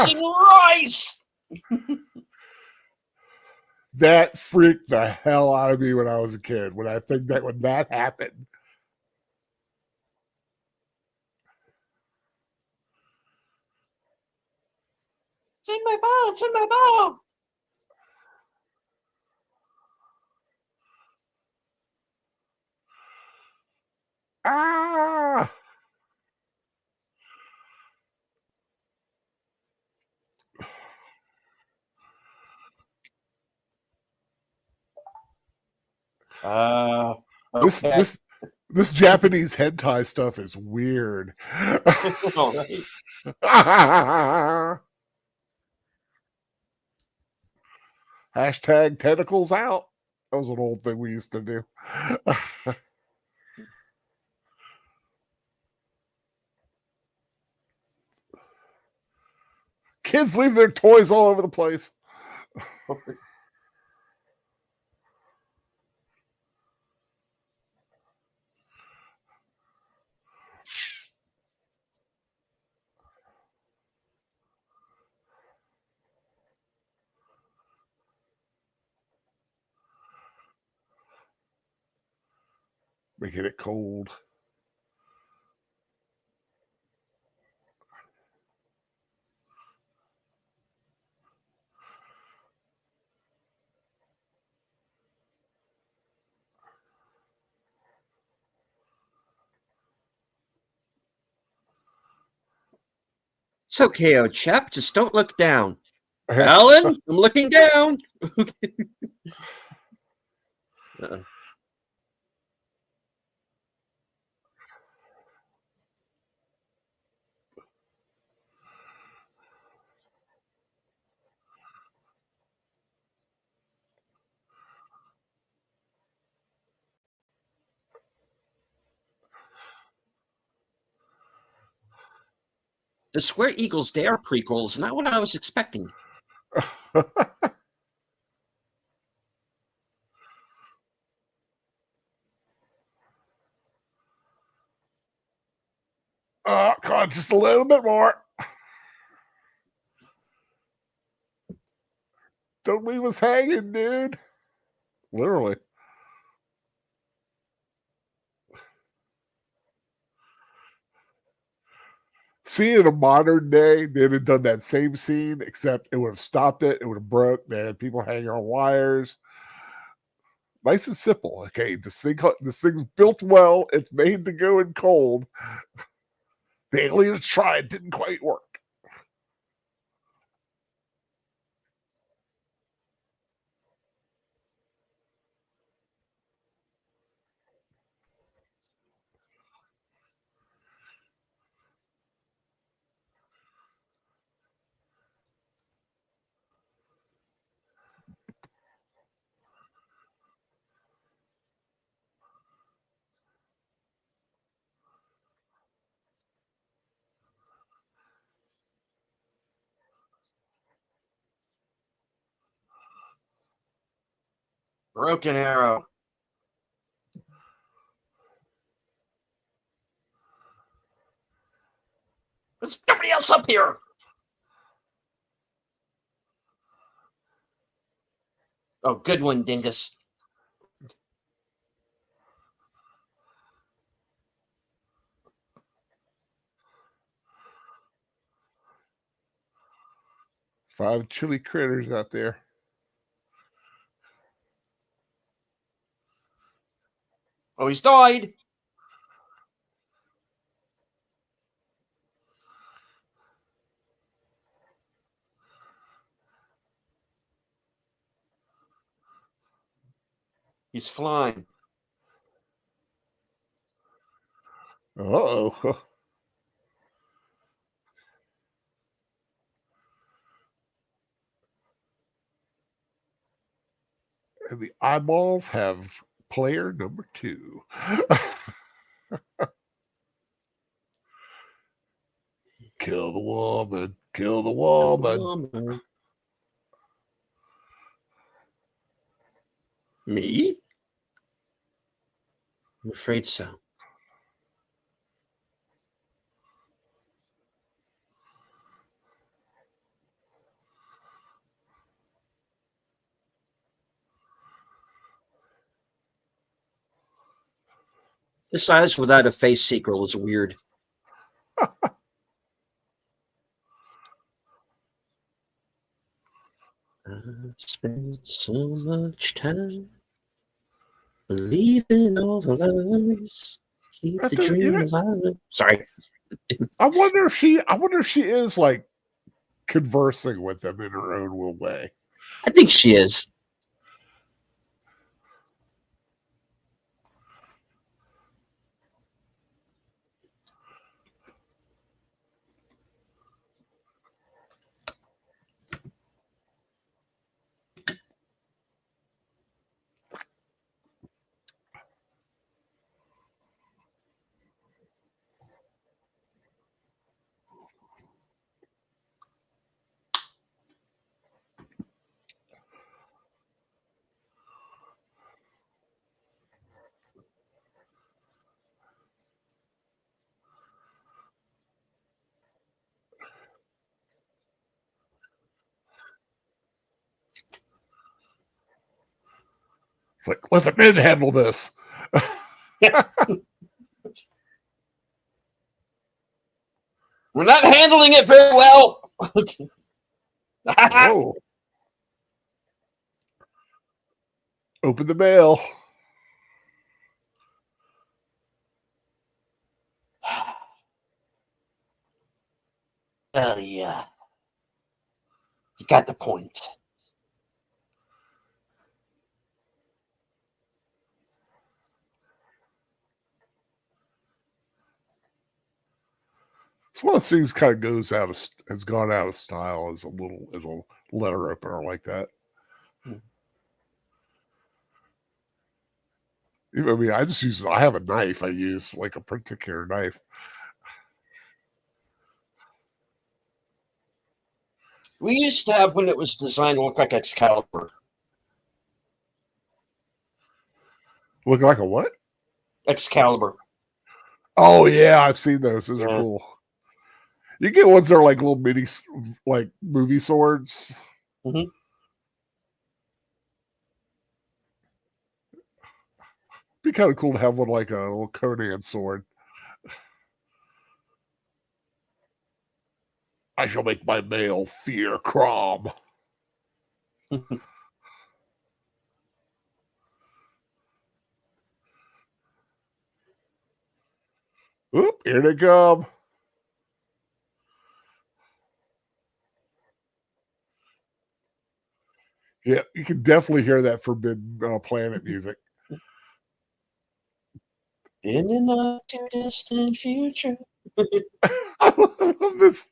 Speaker 2: missing rice.
Speaker 1: That freaked the hell out of me when I was a kid. When that happened.
Speaker 2: It's in my bowl. It's in my bowl.
Speaker 1: Ah! This
Speaker 2: Okay.
Speaker 1: this Japanese hentai stuff is weird.
Speaker 2: All right.
Speaker 1: Hashtag tentacles out. That was an old thing we used to do. Kids leave their toys all over the place. Making it cold.
Speaker 2: It's okay, old chap. Just don't look down. Alan, I'm looking down. The Square Eagles Dare prequel is not what I was expecting.
Speaker 1: Oh, come on, just a little bit more. Don't leave us hanging, dude. Literally. See, in a modern day, they'd have done that same scene, except it would have stopped it. It would have broke. They had people hanging on wires. Nice and simple. Okay, this thing's built well. It's made to go in cold. The aliens tried, didn't quite work.
Speaker 2: Broken Arrow. There's nobody else up here. Oh, good one, Dingus.
Speaker 1: Five chilly critters out there.
Speaker 2: Oh, he's died. He's flying.
Speaker 1: Uh-oh. And the eyeballs have player number 2. Kill the woman. Kill the woman.
Speaker 2: Me? I'm afraid so. This Eyes Without a Face sequel is weird. I spent so much time believing all the lies. Keep the dream alive. Sorry.
Speaker 1: I wonder if she is like conversing with them in her own little way.
Speaker 2: I think she is.
Speaker 1: It's like, let the men handle this.
Speaker 3: We're not handling it very well.
Speaker 1: Oh. Open the mail.
Speaker 2: Well, yeah. You got the point.
Speaker 1: It's one of the things kind of has gone out of style as a letter opener like that. I mean, I have a knife. I use like a particular knife.
Speaker 2: We used to have one that was designed to look like Excalibur.
Speaker 1: Look like a what?
Speaker 2: Excalibur.
Speaker 1: Oh yeah, I've seen those. Those are cool. You get ones that are like little mini, like movie swords.
Speaker 2: Mm-hmm.
Speaker 1: Be kind of cool to have one like a little Conan sword. I shall make my mail fear Crom. Oop, here they come. Yeah, you can definitely hear that Forbidden Planet music.
Speaker 2: In the not too distant future.
Speaker 1: I love this.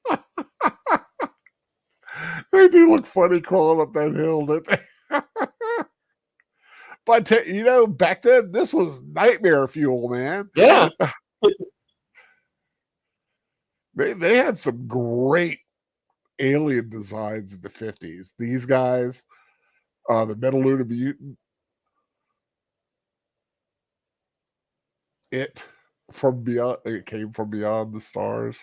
Speaker 1: They do look funny crawling up that hill, don't they? But back then this was nightmare fuel, man.
Speaker 2: Yeah.
Speaker 1: They had some great alien designs in the 50s. These guys, the Metaluna Mutant, it came from beyond the stars.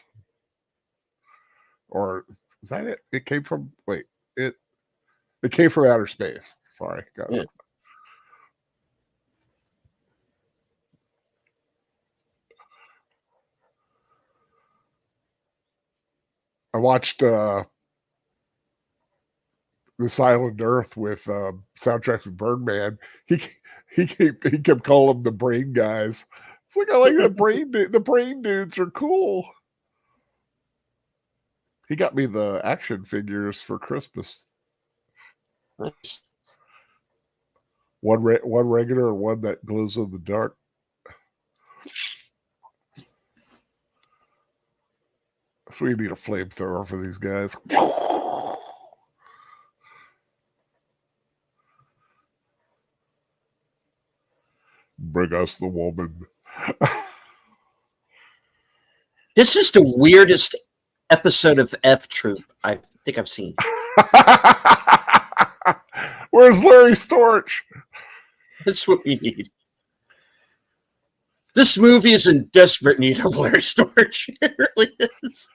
Speaker 1: Or is that it? It came from it came from outer space. Sorry, got it. I watched This Island Earth with soundtracks of Birdman. He kept calling them the brain guys. It's like, I like that brain dude. The brain dudes are cool. He got me the action figures for Christmas.
Speaker 2: Nice.
Speaker 1: One regular and one that glows in the dark. So we need a flamethrower for these guys. Bring us the woman.
Speaker 2: This is the weirdest episode of F Troop I think I've seen.
Speaker 1: Where's Larry Storch?
Speaker 2: That's what we need. This movie is in desperate need of Larry Storch. It really is.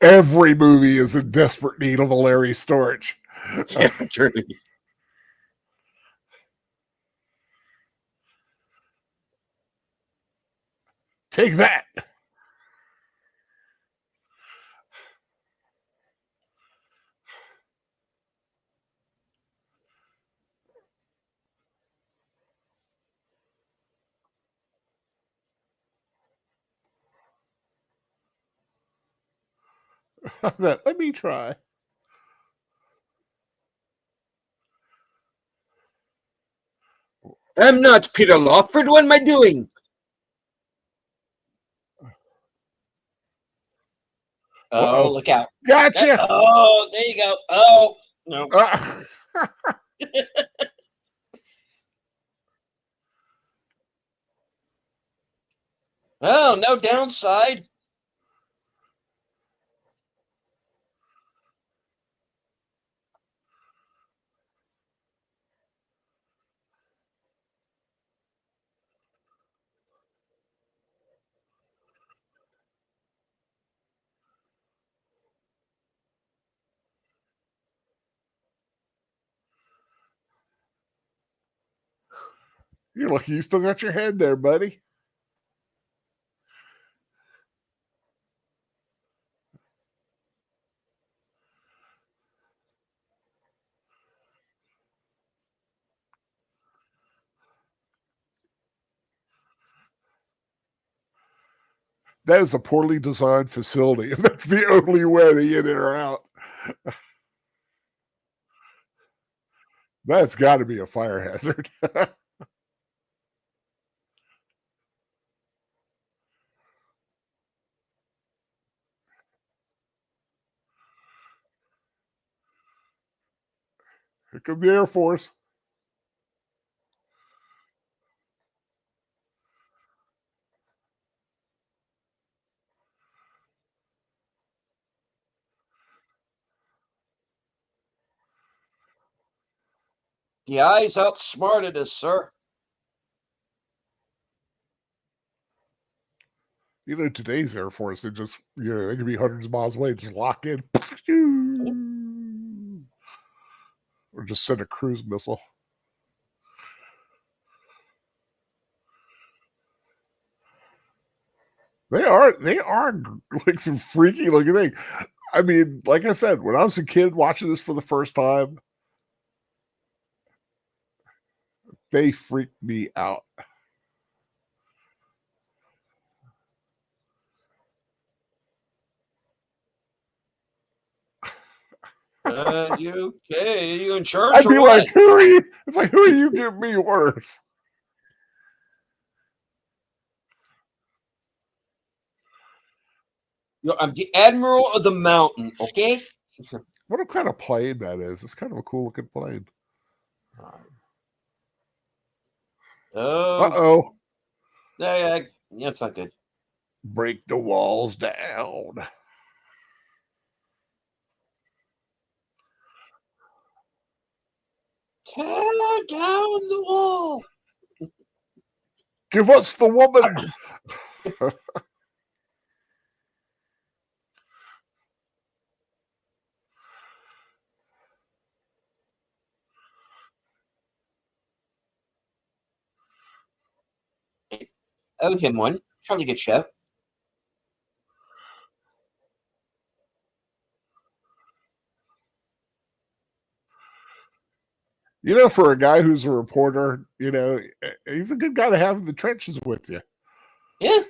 Speaker 1: Every movie is in desperate need of a Larry Storch.
Speaker 2: Yeah, truly.
Speaker 1: Take that. Let me try.
Speaker 3: I'm not Peter Lawford. What am I doing?
Speaker 1: Uh-oh.
Speaker 3: Oh, look out.
Speaker 1: Gotcha.
Speaker 3: Oh, there you go. Oh, no. Oh, no downside.
Speaker 1: You're lucky you still got your head there, buddy. That is a poorly designed facility. That's the only way to get in or out. That's got to be a fire hazard. Here comes the Air Force.
Speaker 3: The eyes outsmarted us, sir.
Speaker 1: You know, today's Air Force, they just, they can be hundreds of miles away, just lock in. Or just send a cruise missile. They are like some freaky looking thing. I mean, like I said, when I was a kid watching this for the first time, they freaked me out.
Speaker 3: You okay? Are you in charge
Speaker 1: I'd
Speaker 3: or
Speaker 1: be
Speaker 3: what?
Speaker 1: like, who are you? It's like, who are you giving me worse?
Speaker 3: I'm the Admiral of the Mountain, okay?
Speaker 1: What kind of plane that is? It's kind of a cool looking plane.
Speaker 3: Oh.
Speaker 1: Uh-oh.
Speaker 3: Yeah, it's not good.
Speaker 1: Break the walls down.
Speaker 3: Tear down the wall.
Speaker 1: Give us the woman.
Speaker 3: Owe him one. Probably a good show.
Speaker 1: You know, for a guy who's a reporter, he's a good guy to have in the trenches with you.
Speaker 3: Yeah.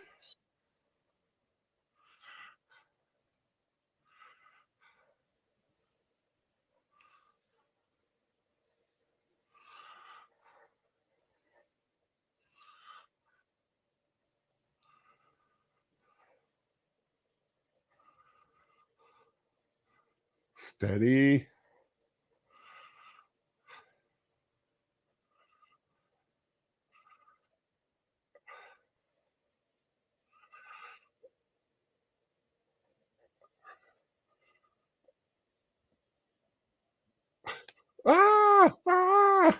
Speaker 1: Steady. Ah! Ah!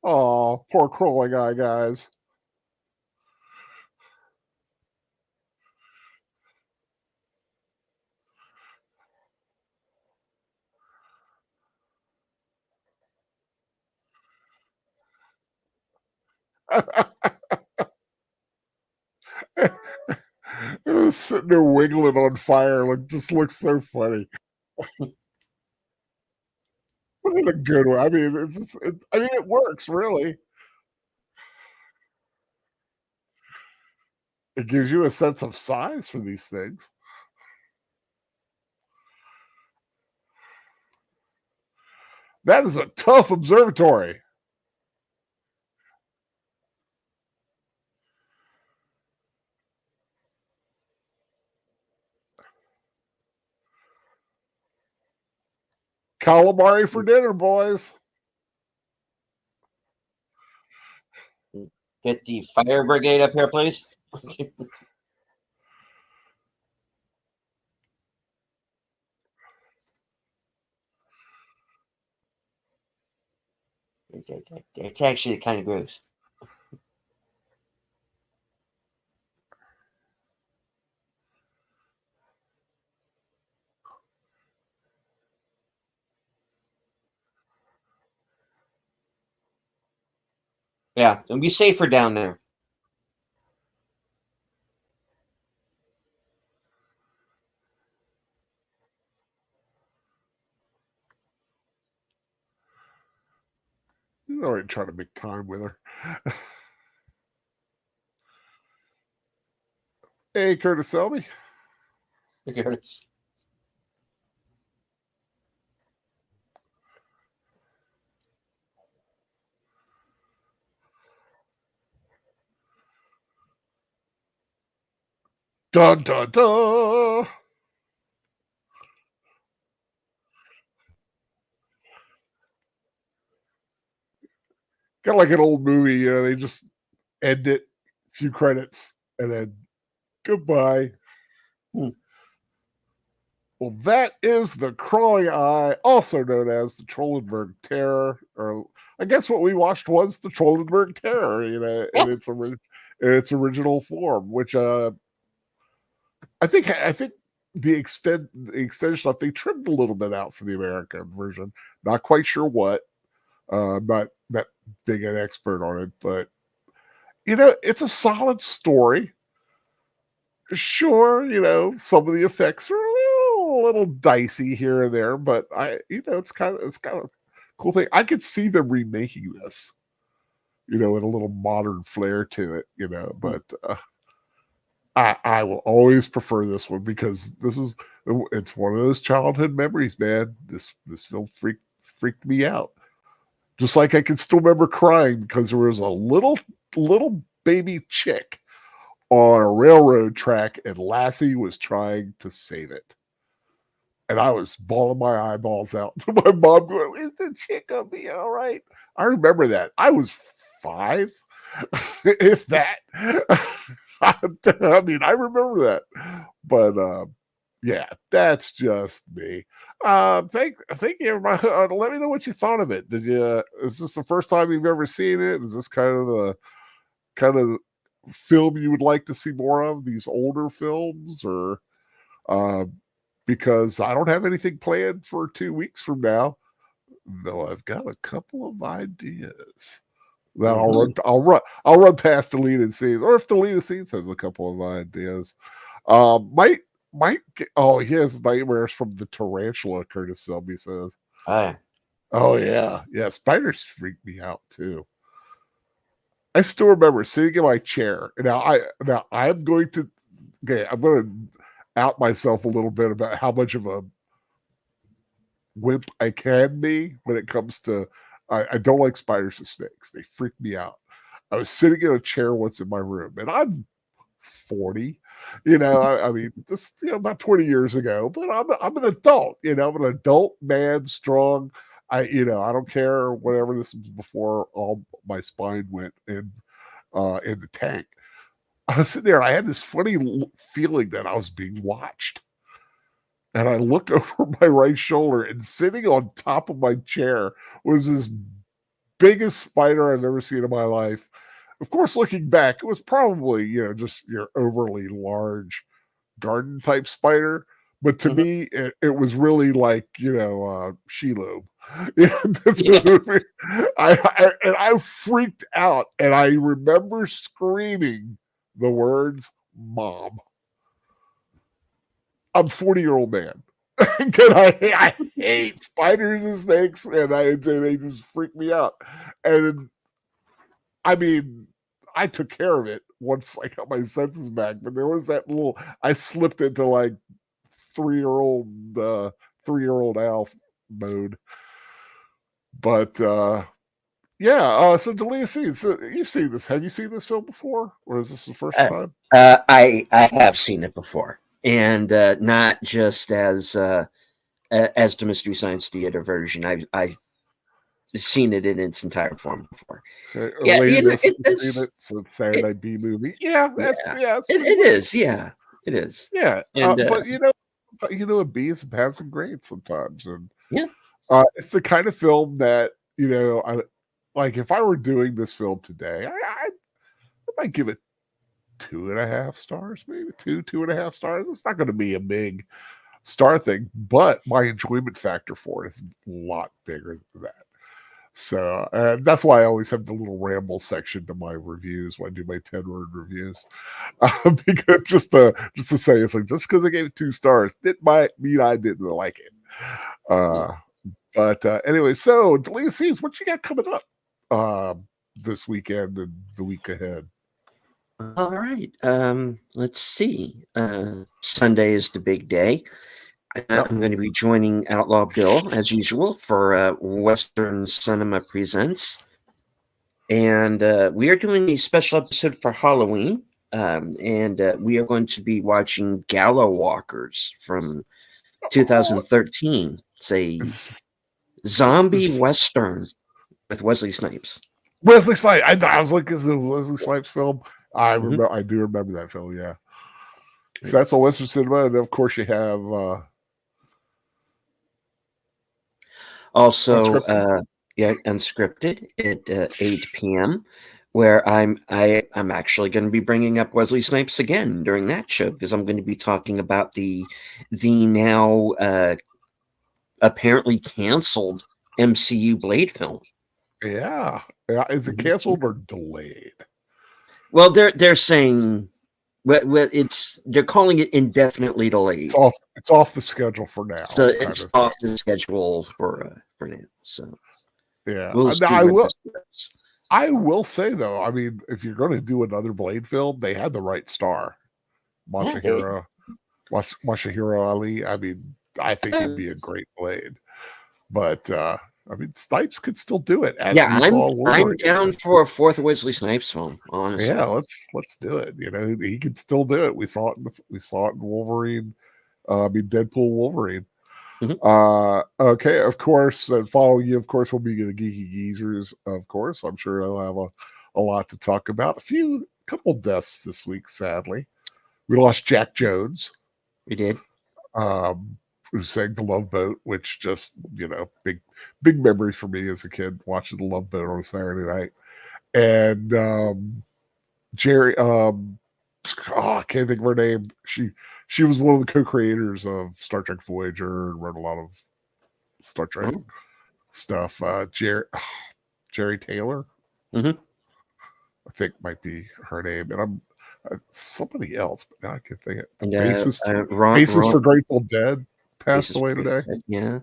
Speaker 1: Oh, poor crawling guy, guys. It was sitting there wiggling on fire, like just looks so funny. But in a good way. I mean, it's just, I mean, it works really. It gives you a sense of size for these things. That is a tough observatory. Calamari for dinner, boys.
Speaker 3: Get the fire brigade up here, please. It's actually kind of gross. Yeah, it'll be safer down there.
Speaker 1: He's already trying to make time with her. Hey, Curtis Selby.
Speaker 3: Curtis.
Speaker 1: Dun dun dun. Kind of like an old movie, you know, they just end it, few credits, and then goodbye. Well, that is the Crawling Eye, also known as the Trollenberg Terror, or I guess what we watched was the Trollenberg Terror, you know, in its original form, which I think the extension stuff they trimmed a little bit out for the American version. Not quite sure what. Not that big an expert on it, but you know, it's a solid story. Sure, you know, some of the effects are a little dicey here and there, but you know, it's kind of a cool thing. I could see them remaking this, you know, with a little modern flair to it, you know, but I will always prefer this one because it's one of those childhood memories, man. This film freaked me out. Just like I can still remember crying because there was a little baby chick on a railroad track and Lassie was trying to save it. And I was bawling my eyeballs out to my mom going, is the chick gonna be all right? I remember that. I was 5, if that. I mean, I remember that. But yeah, that's just me. Thank you, everybody. Let me know what you thought of it. Is this the first time you've ever seen it? Is this kind of the film you would like to see more of? These older films, or because I don't have anything planned for 2 weeks from now, though I've got a couple of ideas that I'll run past deleted scenes, or if deleted scenes has a couple of ideas. Might he has nightmares from the tarantula, Curtis Selby says. Oh yeah. Spiders freak me out too. I still remember sitting in my chair. I'm going to out myself a little bit about how much of a wimp I can be when it comes to I don't like spiders and snakes. They freak me out. I was sitting in a chair once in my room, and I'm 40. You know, I mean, this, you know, about 20 years ago, but I'm an adult. You know, I'm an adult man, strong. I don't care whatever. This was before all my spine went in the tank. I was sitting there. I had this funny feeling that I was being watched. And I look over my right shoulder, and sitting on top of my chair was this biggest spider I've ever seen in my life. Of course, looking back, it was probably, you know, just your overly large garden type spider, But to me, it was really like, Shelob. This
Speaker 3: Yeah.
Speaker 1: movie. I freaked out, and I remember screaming the words "Mom." I'm a 40-year-old man. And I hate spiders and snakes, and they just freak me out. And I mean, I took care of it once I got my senses back, but there was that little. I slipped into like 3-year-old 3-year-old Al mode. But so Delia C, so you've seen this. Have you seen this film before, or is this the first time?
Speaker 2: I have seen it before, and not just as the Mystery Science Theater version. I've seen it in its entire form before.
Speaker 1: Okay.
Speaker 2: Yeah,
Speaker 1: Latest, seen it. So Saturday Night B movie. Yeah,
Speaker 2: it
Speaker 1: pretty good.
Speaker 2: is. Yeah, it is.
Speaker 1: Yeah,
Speaker 2: And
Speaker 1: but a B is a passing grade sometimes, and
Speaker 2: yeah,
Speaker 1: it's the kind of film that I like. If I were doing this film today, I might give it 2.5 stars, maybe 2.5 stars. It's not going to be a big star thing, but my enjoyment factor for it is a lot bigger than that. So that's why I always have the little ramble section to my reviews when I do my 10-word reviews, because just to say it's like just because I gave it 2 stars, it might mean I didn't like it. But anyway, so Delia C's, what you got coming up this weekend and the week ahead?
Speaker 2: All right. Let's see. Sunday is the big day. I'm going to be joining Outlaw Bill as usual for Western Cinema Presents, and we are doing a special episode for Halloween. And we are going to be watching Gallow Walkers from 2013. It's a zombie western with Wesley Snipes.
Speaker 1: Wesley Snipes. I was like, is it a Wesley Snipes film? I remember. I do remember that film. Yeah. So that's on Western Cinema, and then of course you have
Speaker 2: also Unscripted at 8 p.m. where I'm actually going to be bringing up Wesley Snipes again during that show, because I'm going to be talking about the now apparently canceled MCU Blade film.
Speaker 1: Yeah. Is it canceled or delayed?
Speaker 2: Well, they're saying, well, they're calling it indefinitely delayed.
Speaker 1: It's off the schedule for now.
Speaker 2: So it's off the schedule for now. So
Speaker 1: yeah,
Speaker 2: we'll
Speaker 1: I will say though, I mean, if you're going to do another Blade film, they had the right star, Masahiro Ali. I mean, I think he'd be a great Blade, but I mean, Snipes could still do it.
Speaker 2: I'm down for a fourth Wesley Snipes film. Honestly,
Speaker 1: yeah, let's do it. He could still do it. We saw it in Wolverine. Deadpool Wolverine.
Speaker 2: Mm-hmm.
Speaker 1: Okay, of course, following you, of course, will be the Geeky Geezers. Of course, I'm sure I'll have a lot to talk about. Couple deaths this week, sadly. We lost Jack Jones.
Speaker 2: We did.
Speaker 1: Who sang The Love Boat, which just big memory for me as a kid watching The Love Boat on a Saturday night. And Jerry, I can't think of her name. She was one of the co-creators of Star Trek Voyager and wrote a lot of Star Trek stuff. Jerry Taylor,
Speaker 2: I
Speaker 1: think might be her name, and I'm somebody else, but now I can't think of it.
Speaker 2: And
Speaker 1: Bassist for Grateful Dead passed away today.
Speaker 2: Yeah.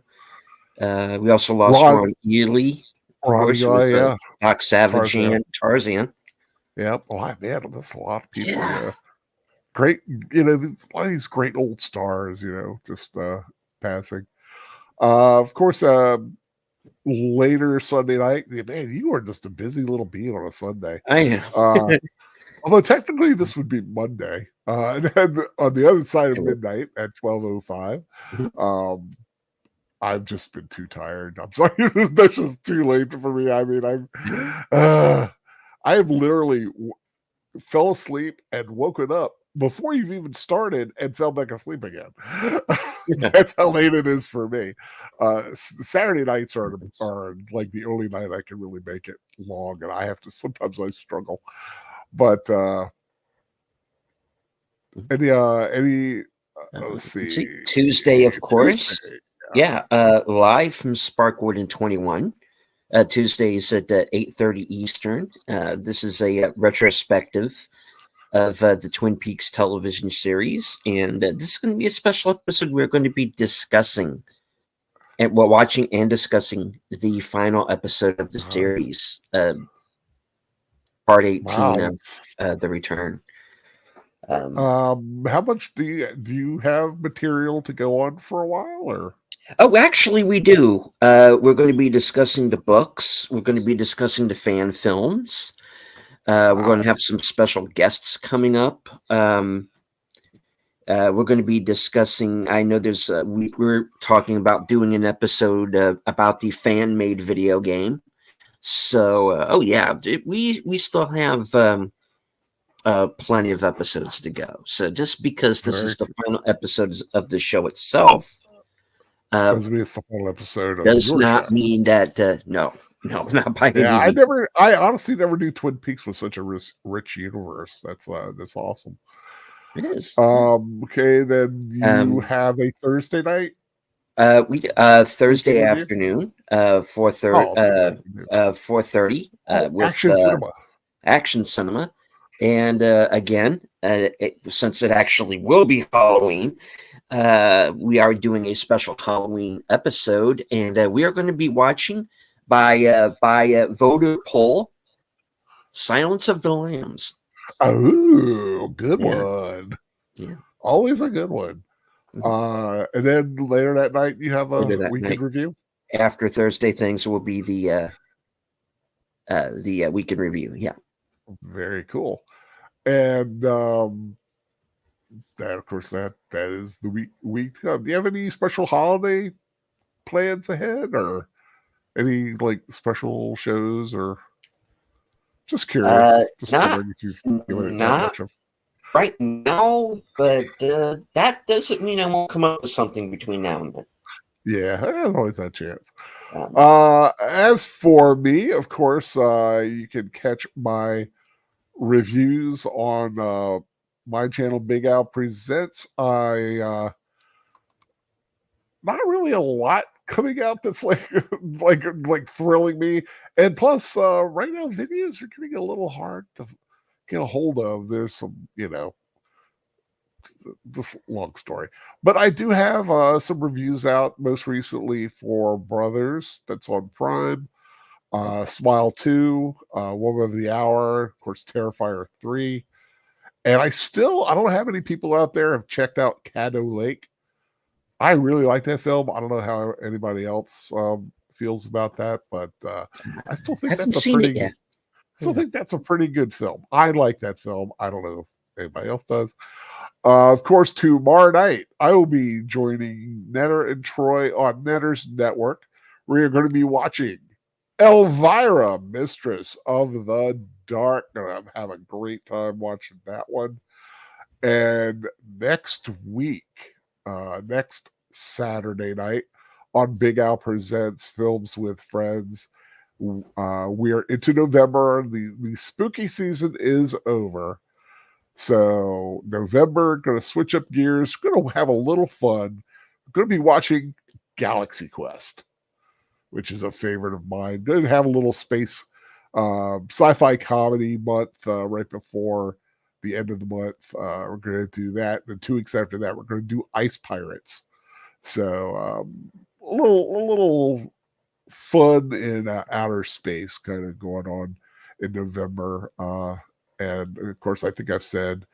Speaker 2: We also lost Ron Ely.
Speaker 1: Yeah.
Speaker 2: Doc Savage and Tarzan.
Speaker 1: Yep. Oh, man, that's a lot of people. Yeah. Great, a lot of these great old stars, just passing. Of course, later Sunday night, man, you are just a busy little bee on a Sunday.
Speaker 2: I am.
Speaker 1: Although technically this would be Monday. And then on the other side of midnight at 12:05, I've just been too tired. I'm sorry, that's just too late for me. I mean, I have literally fell asleep and woken up before you've even started and fell back asleep again. That's how late it is for me. Saturday nights are like the only night I can really make it long, and sometimes I struggle. But any Let's see.
Speaker 2: Tuesday, of course.
Speaker 1: Tuesday.
Speaker 2: Yeah, live from Sparkwood in 21. Tuesdays at 8:30 Eastern. This is a retrospective of the Twin Peaks television series, and this is going to be a special episode. We're going to be discussing, and we're watching and discussing the final episode of the series, part 18 of The Return.
Speaker 1: How much do you have material to go on for a while, or?
Speaker 2: Oh, actually, we do. We're going to be discussing the books. We're going to be discussing the fan films. We're going to have some special guests coming up. We're going to be discussing. I know there's. We're talking about doing an episode about the fan-made video game. So, oh yeah, we still have plenty of episodes to go. So just because this is the final episode of the show itself.
Speaker 1: Doesn't mean it's the final episode.
Speaker 2: Does not mean that no, not by any means.
Speaker 1: I honestly never knew Twin Peaks was such a rich universe. That's awesome.
Speaker 2: It is.
Speaker 1: Okay, then you have a Thursday night.
Speaker 2: We Thursday afternoon, 4:30 with Action Cinema, and again, since it actually will be Halloween. We are doing a special Halloween episode, and we are going to be watching by voter poll, Silence of the Lambs.
Speaker 1: Oh, good one.
Speaker 2: Yeah,
Speaker 1: always a good one. And then later that night, you have a weekend review.
Speaker 2: After Thursday things will be the weekend review. Yeah,
Speaker 1: very cool. And that, of course, that is the week to come. Do you have any special holiday plans ahead, or any like special shows, or just curious? Just wondering if you've
Speaker 2: not right now, but that doesn't mean I won't come up with something between now and then.
Speaker 1: Yeah, there's always that chance. As for me, of course, you can catch my reviews on my channel, Big Al Presents. Not really a lot coming out that's like thrilling me, and plus right now videos are getting a little hard to get a hold of. There's some, this long story, but I do have some reviews out, most recently for Brothers, that's on Prime. Smile 2, Woman of the Hour, of course, Terrifier 3. And I don't have any people out there have checked out Caddo Lake. I really like that film. I don't know how anybody else feels about that, but I still think that's a pretty good film. I like that film. I don't know if anybody else does. Of course, tomorrow night, I will be joining Netter and Troy on Netter's Network. We're going to be watching Elvira, Mistress of the Dark. Gonna have a great time watching that one. And next week, next Saturday night on Big Al Presents Films with Friends, we are into November. The spooky season is over. So November, gonna switch up gears, gonna have a little fun. Gonna be watching Galaxy Quest, which is a favorite of mine. Going to have a little space sci-fi comedy month right before the end of the month. We're going to do that. Then 2 weeks after that, we're going to do Ice Pirates. So a little fun in outer space kind of going on in November. And of course, I think I've said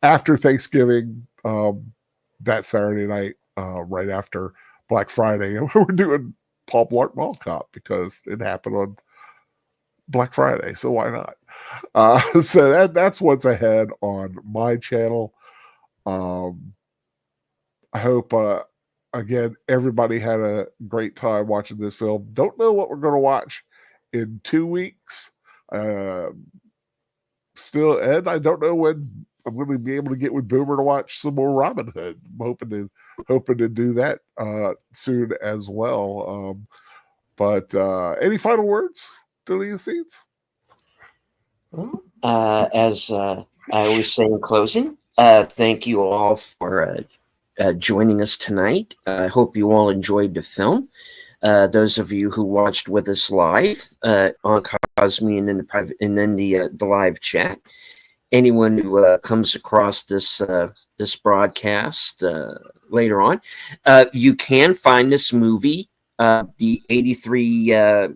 Speaker 1: after Thanksgiving, that Saturday night, right after Black Friday, we're doing Paul Blart Mall Cop because it happened on Black Friday, so why not? So that's what's ahead on my channel. I hope again everybody had a great time watching this film. Don't know what we're going to watch in 2 weeks. Still, and I don't know when I'm going to be able to get with Boomer to watch some more Robin Hood. I'm hoping to do that soon as well. But any final words, deleting scenes?
Speaker 2: Well, as I always say in closing, thank you all for joining us tonight. I hope you all enjoyed the film. Those of you who watched with us live on Cosme and in the private and then the live chat. Anyone who comes across this broadcast later on, you can find this movie, the 83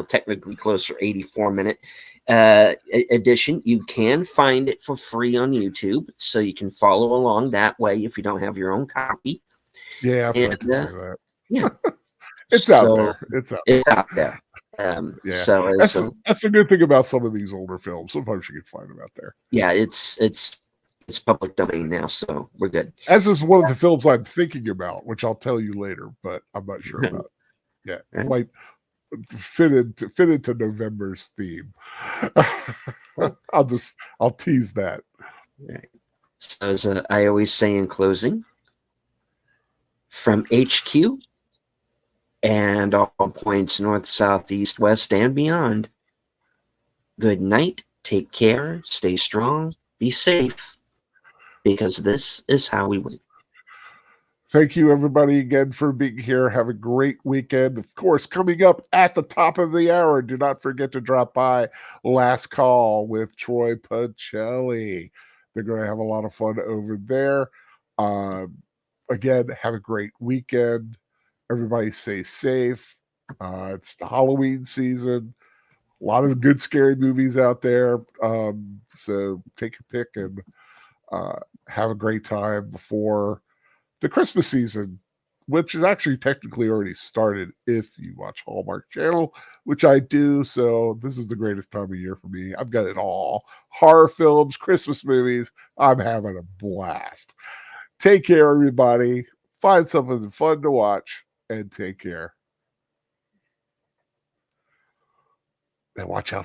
Speaker 2: technically closer 84-minute edition. You can find it for free on YouTube, so you can follow along that way if you don't have your own copy.
Speaker 1: Yeah, I like to say that.
Speaker 2: Yeah.
Speaker 1: It's out there. It's out
Speaker 2: there. Yeah.
Speaker 1: So that's the good thing about some of these older films. Sometimes you can find them out there.
Speaker 2: Yeah, it's public domain now, so we're good.
Speaker 1: As is one of the films I'm thinking about, which I'll tell you later, but I'm not sure about. Yeah, it might fit into November's theme. I'll tease that.
Speaker 2: Right. So as I always say in closing, from HQ and all points north, south, east, west, and beyond, good night, take care, stay strong, be safe, because this is how we win.
Speaker 1: Thank you, everybody, again for being here. Have a great weekend. Of course, coming up at the top of the hour, do not forget to drop by Last Call with Troy Pacelli. They're going to have a lot of fun over there. Again, have a great weekend. Everybody stay safe. It's the Halloween season. A lot of good scary movies out there. So take your pick and have a great time before the Christmas season, which is actually technically already started if you watch Hallmark Channel, which I do. So this is the greatest time of year for me. I've got it all. Horror films, Christmas movies. I'm having a blast. Take care, everybody. Find something fun to watch and take care. And watch out